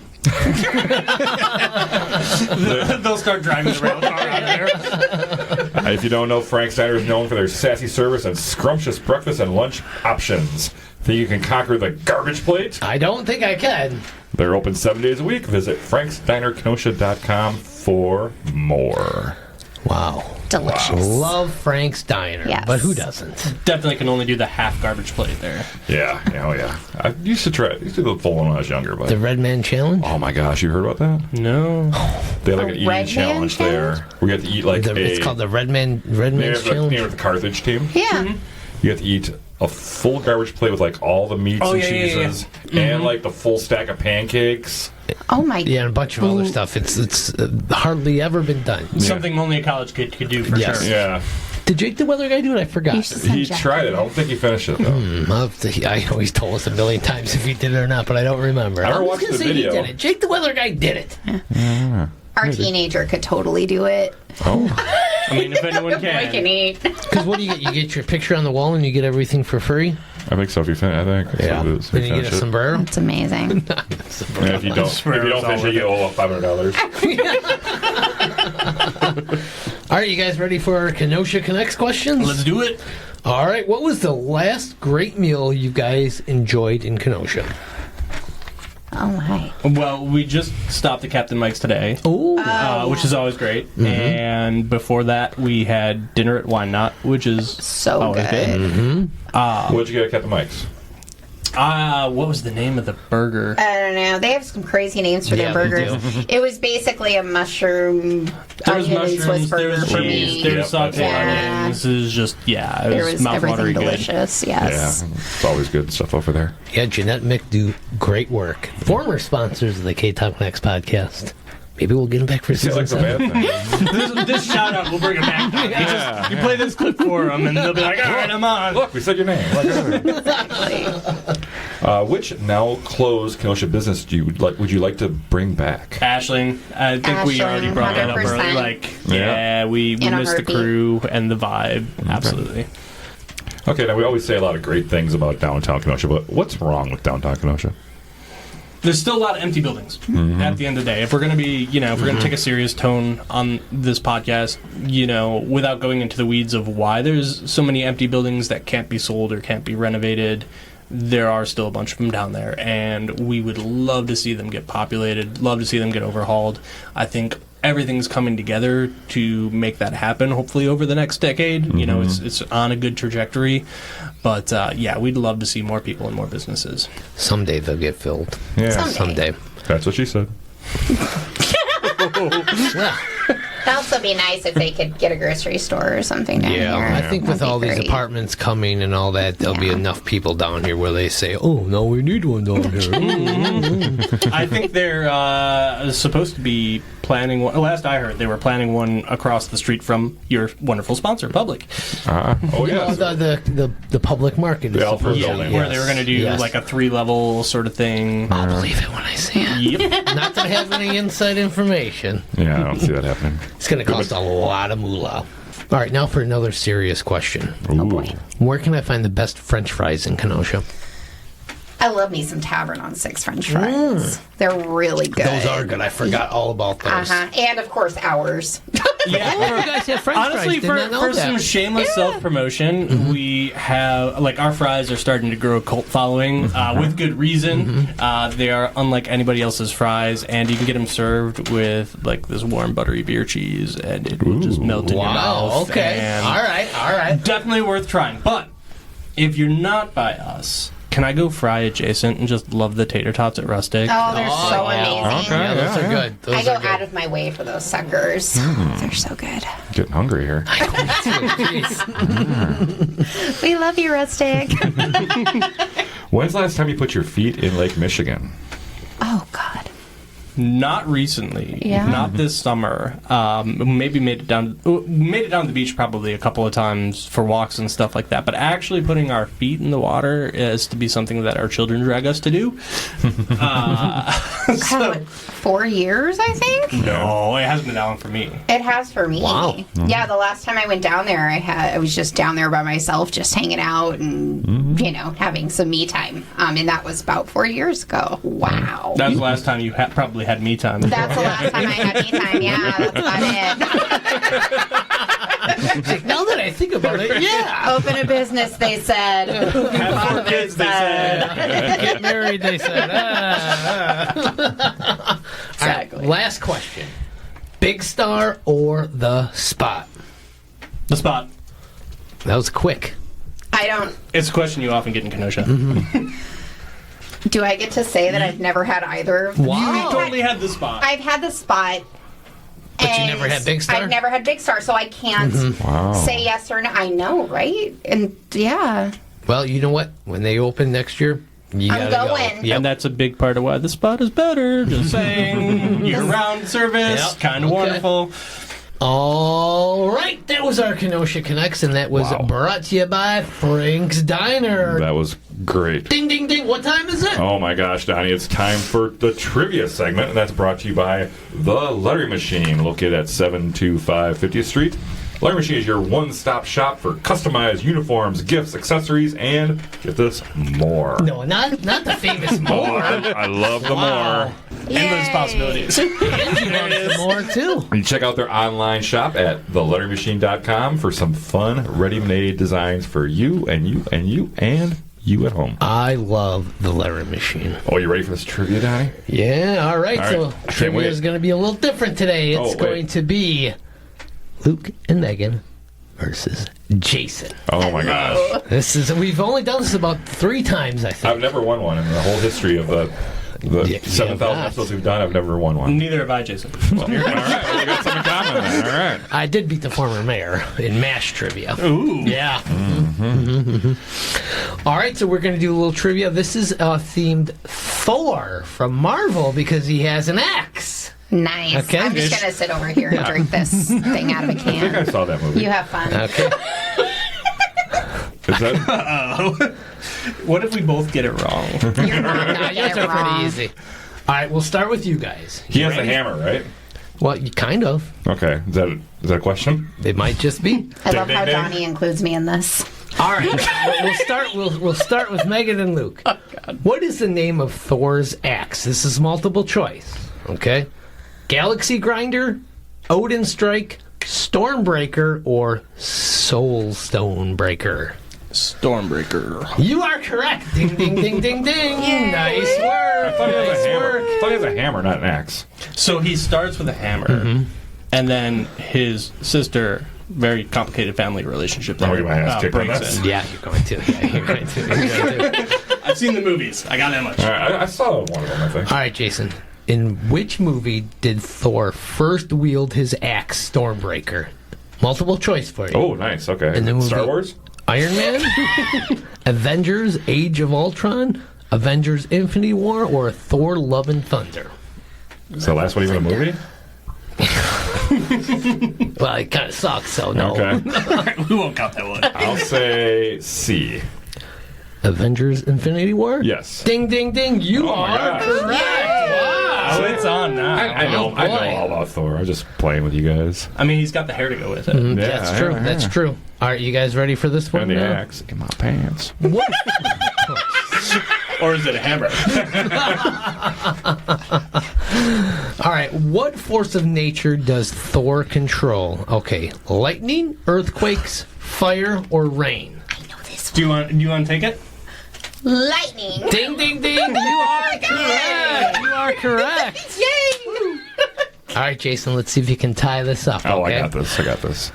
They'll start driving the rail car out of there. If you don't know, Frank's Diner is known for their sassy service and scrumptious breakfast and lunch options. Think you can conquer the garbage plate? I don't think I can. They're open 7 days a week. Visit franksdinerkenosha.com for more. Wow. Delicious. Love Frank's Diner, Yes. but who doesn't? Definitely can only do the half garbage plate there. Yeah, oh yeah. I used to do the full one when I was younger, but... The Red Man Challenge? Oh my gosh, you heard about that? No. They had like A an eating Red Man challenge there. We have to eat like It's called the Red Man Challenge. Name of the Carthage team. Yeah. You have to eat a full garbage plate with like all the meats and cheeses and like the full stack of pancakes. Oh my. Yeah, and a bunch of other stuff. It's hardly ever been done. Something only a college kid could do for Yes. sure. Yeah. Did Jake the Weather Guy do it? I forgot. You should send He Jack. tried it. I don't think he finished it though. I know he's told us a million times if he did it or not, but I don't remember. I never I'm watched just the gonna say video. He did it. Jake the Weather Guy did it. Our teenager could totally do it. Oh. I mean, if anyone I can can. eat. Because what do you get? You get your picture on the wall and you get everything for free? I think so. If you finish, I think. That's what it is. Then you get a sombrero? It's amazing. And if you don't finish it, you owe $500. All right, you guys ready for our Kenosha Connects questions? Let's do it. All right, what was the last great meal you guys enjoyed in Kenosha? Oh my. Well, we just stopped at Captain Mike's today, which is always great. And before that, we had dinner at Wine Knot, which is So always good. What'd you get at Captain Mike's? What was the name of the burger? I don't know. They have some crazy names for their Yeah, they burgers. It was basically a mushroom There was onion and Swiss mushrooms, there burger was for cheese, me. there was Yep, sauteed yeah. onions. It was just, it There was was everything mouth-watery good. delicious. Yes. Yeah, it's always good stuff over there. Yeah, Jeanette and Mick do great work. Former sponsors of the Ktown Connects podcast. Maybe we'll get them back for Seems season like the 7. bad thing. This shout out will bring it back. You play this clip for them, and they'll be like, all right, I'm on. Look, we said your name. Which now closed Kenosha business would you like to bring back? Ashling, I think we already brought that up 100%. early. Like, Yeah. we In a missed the heartbeat. crew and the vibe. Absolutely. Okay, now we always say a lot of great things about downtown Kenosha, but what's wrong with downtown Kenosha? There's still a lot of empty buildings at the end of the day. If we're going to be, if we're going to take a serious tone on this podcast, without going into the weeds of why there's so many empty buildings that can't be sold or can't be renovated, there are still a bunch of them down there, and we would love to see them get populated, love to see them get overhauled. I think everything's coming together to make that happen, hopefully over the next decade. It's on a good trajectory. But, we'd love to see more people and more businesses. Someday they'll get filled. Yeah, Someday. that's what she said. That'd also be nice if they could get a grocery store or something down here. I think with That'd be all these great. apartments coming and all that, there'll be Yeah. enough people down here where they say, oh, no, we need one down here. I think they're supposed to be planning one. Last I heard, they were planning one across the street from your wonderful sponsor, Public. Oh, yes. The public market. The is Alfred supposed to- building. Where they were going to do Yes. like a 3-level sort of thing. I'll believe it when I see it. Yep. Not that I have any inside information. Yeah, I don't see that happening. It's going to cost a lot of moolah. All right, now for another serious question. Ooh. Oh boy. Where can I find the best French fries in Kenosha? I love me some Tavern on 6 French fries. They're really good. Those are good. I forgot all about those. And of course ours. Yeah. Oh, you guys have French Honestly, fries. Did not know for that. some shameless self-promotion, we have, our fries are starting to grow a cult following with good reason. They are unlike anybody else's fries, and you can get them served with, this warm, buttery beer cheese, and it will just melt in your Wow, mouth. okay. and All right. Definitely worth trying. But if you're not by us, can I go fry adjacent and just love the tater tots at Rustic? Oh, they're so yeah. amazing. Okay. Yeah, those are good. I Those go are good. out of my way for those suckers. They're so good. Getting hungry here. We love you, Rustic. When's the last time you put your feet in Lake Michigan? Oh, God. Not recently. Yeah. Not this summer. Maybe made it down to the beach probably a couple of times for walks and stuff like that. But actually putting our feet in the water is to be something that our children drag us to do. What, 4 years, I think? No, it hasn't been that long for me. It has for me. Wow. Yeah, the last time I went down there, I was just down there by myself, just hanging out and, having some me time. And that was about 4 years ago. Wow. That was the last time you probably had me time. That's the last time I had me time. Yeah, that's about it. Now that I think about it, yeah. Open a business, they said. Have 4 kids, they said. Get married, they said. Exactly. All right, last question. Big Star or The Spot? The Spot. That was quick. I don't. It's a question you often get in Kenosha. Do I get to say that I've never had either of them? Wow. You totally had The Spot. I've had The Spot. But you and never had Big Star? I've never had Big Star, so I can't say yes or no. I know, right? And yeah. Well, you know what? When they open next year, you I'm gotta going. go. Yep. And that's a big part of why The Spot is better. Just saying. Year-round service. Yep. Kind of Okay. wonderful. All right, that was our Kenosha Connects, and that was brought to you by Frank's Diner. That was great. Ding, ding, ding. What time is it? Oh my gosh, Donnie, it's time for the trivia segment, and that's brought to you by The Lettering Machine, located at 725 50th Street. Lettering Machine is your one-stop shop for customized uniforms, gifts, accessories, and, get this, more. No, not the famous Oh, more. I love the more. Endless possibilities. Angie loves the more, too. You check out their online shop at theletteringmachine.com for some fun, ready-made designs for you and you and you and you at home. I love the Lettering Machine. Oh, you ready for this trivia, Donnie? Yeah, all right. All right, So can't trivia wait. is going to be a little different today. It's Oh, wait. going to be Luke and Meghan versus Jason. Oh my gosh. We've only done this about 3 times, I think. I've never won one in the whole history of the Yeah, 7,000 yeah, episodes we've done. I've never won one. Neither have I, Jason. All right, we got some in common then. All right. I did beat the former mayor in MASH trivia. Ooh. Yeah. All right, so we're going to do a little trivia. This is themed Thor from Marvel because he has an axe. Nice. Okay. I'm just going to sit over here and drink this thing out of a I think I can. saw that movie. You have fun. Okay. Is that? What if we both get it wrong? You're not going to Yours get it are pretty wrong. easy. All right, we'll start with you guys. He has a hammer, right? Well, you kind of. Okay. Is that a question? It might just be. I love Ding, how ding, ding. Donnie includes me in this. All right, we'll start. We'll start with Megan and Luke. Oh, God. What is the name of Thor's axe? This is multiple choice. Okay, Galaxy Grinder, Odin Strike, Stormbreaker, or Soul Stonebreaker. Stormbreaker. You are correct. Ding, ding, ding, ding, ding. Yay. Nice work. I thought he has Nice a hammer. work. I thought he has a hammer, not an axe. So he starts with a hammer, and then his sister, very complicated family relationship. Oh, you might ask kick on breaks this. in. Yeah, you're going to. Yeah, you're going to. You're going to. I've seen the movies. I got that much. All right, I saw one of them, I think. All right, Jason. In which movie did Thor first wield his axe, Stormbreaker? Multiple choice for you. Oh, nice. Okay. And the movie- Star Wars? Iron Man, Avengers: Age of Ultron, Avengers: Infinity War, or Thor: Love and Thunder? Is the last one even a movie? Well, it kind of sucks, so no. Okay. We won't count that one. I'll say C. Avengers: Infinity War? Yes. Ding, ding, ding. You Oh my are gosh. correct. Wow. So it's on now. I know Oh, I know boy. all about Thor. I'm just playing with you guys. I mean, he's got the hair to go with it. Yeah, That's true. yeah, That's yeah. true. All right, you guys ready for this one? And the now? axe in my pants. What? Or is it a hammer? All right, what force of nature does Thor control? Okay, lightning, earthquakes, fire, or rain? I know this Do you want to take it? Lightning. Ding, ding, ding. You are correct. You are correct. Yay! All right, Jason, let's see if you can tie this up. Oh, okay? I got this. I got this.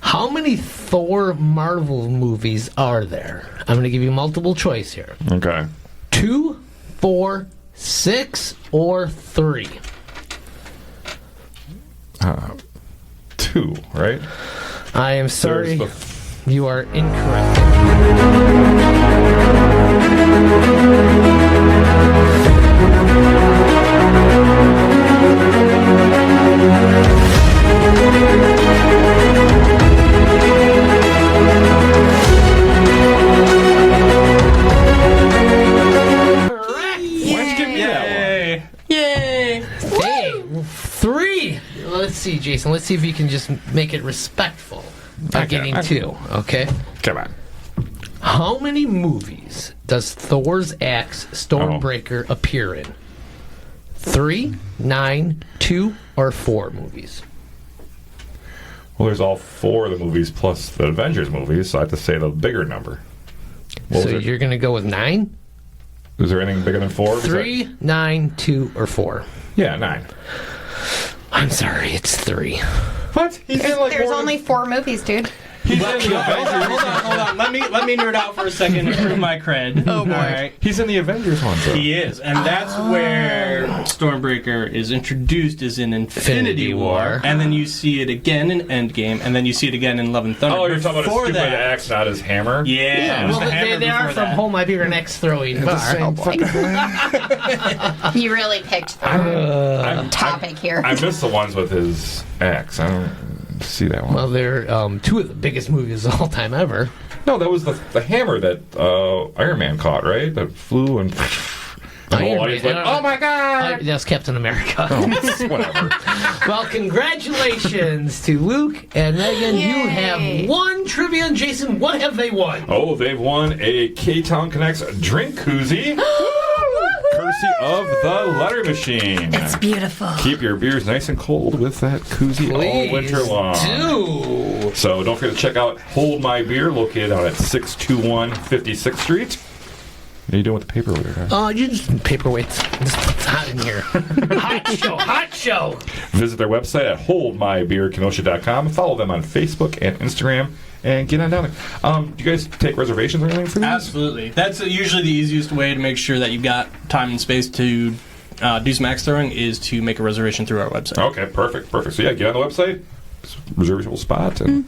How many Thor Marvel movies are there? I'm going to give you multiple choice here. Okay. 2, 4, 6, or 3? 2, right? I am sorry. There's You are incorrect. 3. Let's see, Jason. Let's see if you can just make it respectful by getting 2. Okay. Come on. How many movies does Thor's axe Stormbreaker appear in? 3, 9, 2, or 4 movies? Well, there's all 4 of the movies plus the Avengers movies, so I have to say the bigger number. So you're going to go with 9? Is there anything bigger than 4? 3, 9, 2, or 4? Yeah, 9. I'm sorry, it's 3. What? He's in like There's only 4 movies, dude. He's in the Avengers. Hold on. Let me nerd out for a second and prove my cred. Oh, boy. All right. He's in the Avengers one, though. He is, and that's where Stormbreaker is introduced as in Infinity War, and then you see it again in Endgame, and then you see it again in Love and Thunder. Oh, you're talking about his stupid axe, not his hammer? Yeah, it was Well, the hammer they are before from that. Home My Beer and X Throwing Bar. Oh, boy. You really picked the topic here. I missed the ones with his axe. I don't see that one. Well, they're 2 of the biggest movies of all time ever. No, that was the hammer that Iron Man caught, right? That flew and... The whole audience like, oh my god! That's Captain America. Whatever. Well, congratulations to Luke and Megan. Yay. You have won trivia. And Jason, what have they won? Oh, they've won a Ktown Connects drink koozie, courtesy of the Letter Machine. It's beautiful. Keep your beers nice and cold with that koozie all winter long. Do. So don't forget to check out Hold My Beer, located out at 621 56th Street. What are you doing with the paper over there? Oh, you just paperweights. It's hot in here. Hot show. Visit their website at holdmybeerkenosha.com. Follow them on Facebook and Instagram. And get on down there. Do you guys take reservations or anything for these? Absolutely. That's usually the easiest way to make sure that you've got time and space to do some axe throwing is to make a reservation through our website. Okay, perfect. So yeah, get on the website, reserve your spot, and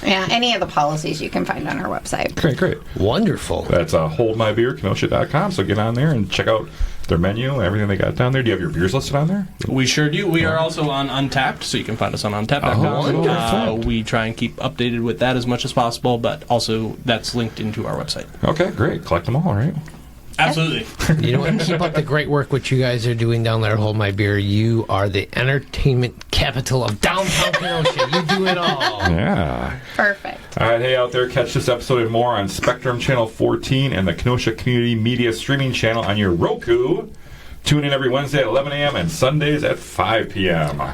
Yeah, any of the policies you can find on our website. great. Wonderful. That's holdmybeerkenosha.com. So get on there and check out their menu, everything they got down there. Do you have your beers listed on there? We sure do. We are also on Untapped, so you can find us on Untapped.com. Untapped. We try and keep updated with that as much as possible, but also that's linked into our website. Okay, great. Collect them all, right? Absolutely. You know what? Keep up the great work what you guys are doing down there at Hold My Beer. You are the entertainment capital of downtown Kenosha. You do it all. Yeah. Perfect. All right, hey out there, catch this episode and more on Spectrum Channel 14 and the Kenosha Community Media streaming channel on your Roku. Tune in every Wednesday at 11 a.m. and Sundays at 5 p.m.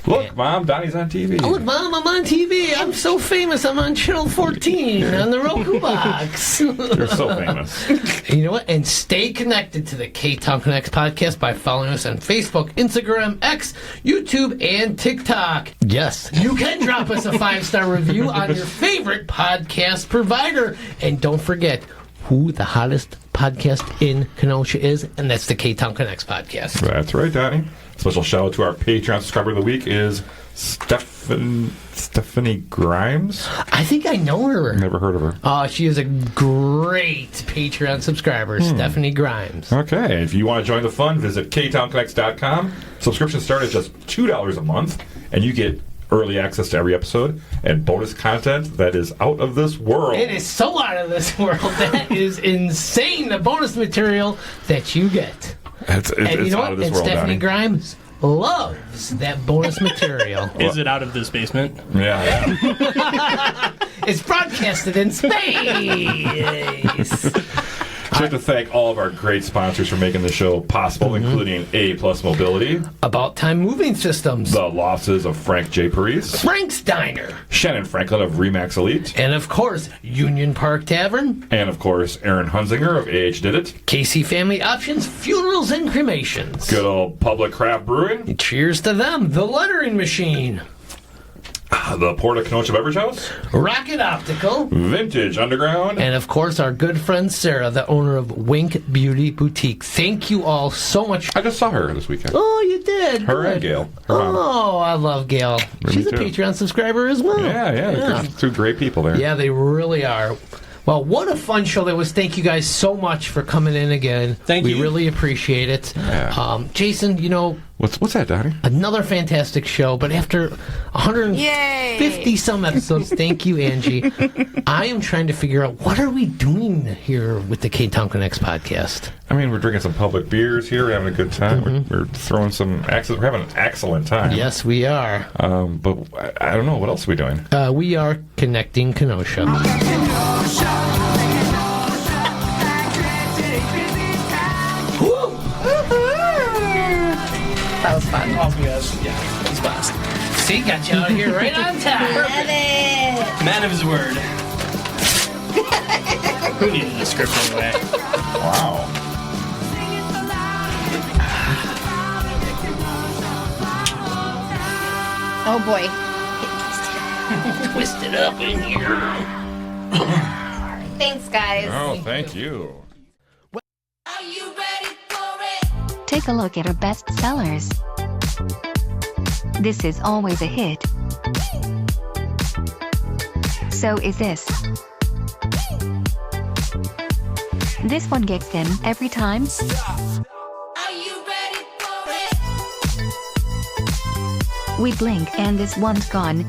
Look, Mom, Donnie's on TV. Oh, look, Mom, I'm on TV. I'm so famous. I'm on Channel 14 on the Roku box. You're so famous. You know what? And stay connected to the Ktown Connects podcast by following us on Facebook, Instagram, X, YouTube, and TikTok. Yes, you can drop us a 5-star review on your favorite podcast provider. And don't forget who the hottest podcast in Kenosha is, and that's the Ktown Connects podcast. That's right, Donnie. Special shout out to our Patreon subscriber of the week is Stephanie Grimes. I think I know her. Never heard of her. She is a great Patreon subscriber, Stephanie Grimes. Okay, if you want to join the fun, visit ktownconnects.com. Subscriptions start at just $2 a month, and you get early access to every episode and bonus content that is out of this world. It is so out of this world. That is insane, the bonus material that you get. It's You know out what? of this And world, Stephanie Donnie. Grimes loves that bonus material. Is it out of this basement? Yeah. It's broadcasted in space. I'd like to thank all of our great sponsors for making the show possible, including A Plus Mobility, About Time Moving Systems, the losses of Frank J. Parise, Frank's Diner, Shannon Franklin of Remax Elite, and of course, Union Park Tavern, and of course, Aaron Hunzinger of AH Did It, Casey Family Options, Funerals and Cremations. good old Public Craft Brewing, Cheers to them, The Lettering Machine, the Port of Kenosha Beverage House, Rocket Optical, Vintage Underground, and of course, our good friend Sarah, the owner of Wink Beauty Boutique. Thank you all so much. I just saw her this weekend. Oh, you did. Her Good. and Gail. Her mom. Oh, I love Gail. She's a too. Patreon subscriber as well. Yeah. There's two great people there. Yeah, they really are. Well, what a fun show that was. Thank you guys so much for coming in again. Thank you. We really appreciate it. Yeah. Jason, you know, What's that, Donnie? Another fantastic show, but after 150 some episodes, thank you, Angie. I am trying to figure out what are we doing here with the Ktown Connects podcast. I mean, we're drinking some public beers here. We're having a good time. We're throwing some axes. We're having an excellent time. Yes, we are. But I don't know. What else are we doing? We are connecting Kenosha. That was fun. Awesome, guys. Yeah, that was fast. See, got you out of here right on time. Love it. Man of his word. Who needed a script anyway? Wow. Oh boy. Twist it up in here. Thanks, guys. Oh, thank you. Take a look at our best sellers. This is always a hit. So is this. This one gets them every time. We blink and this one's gone.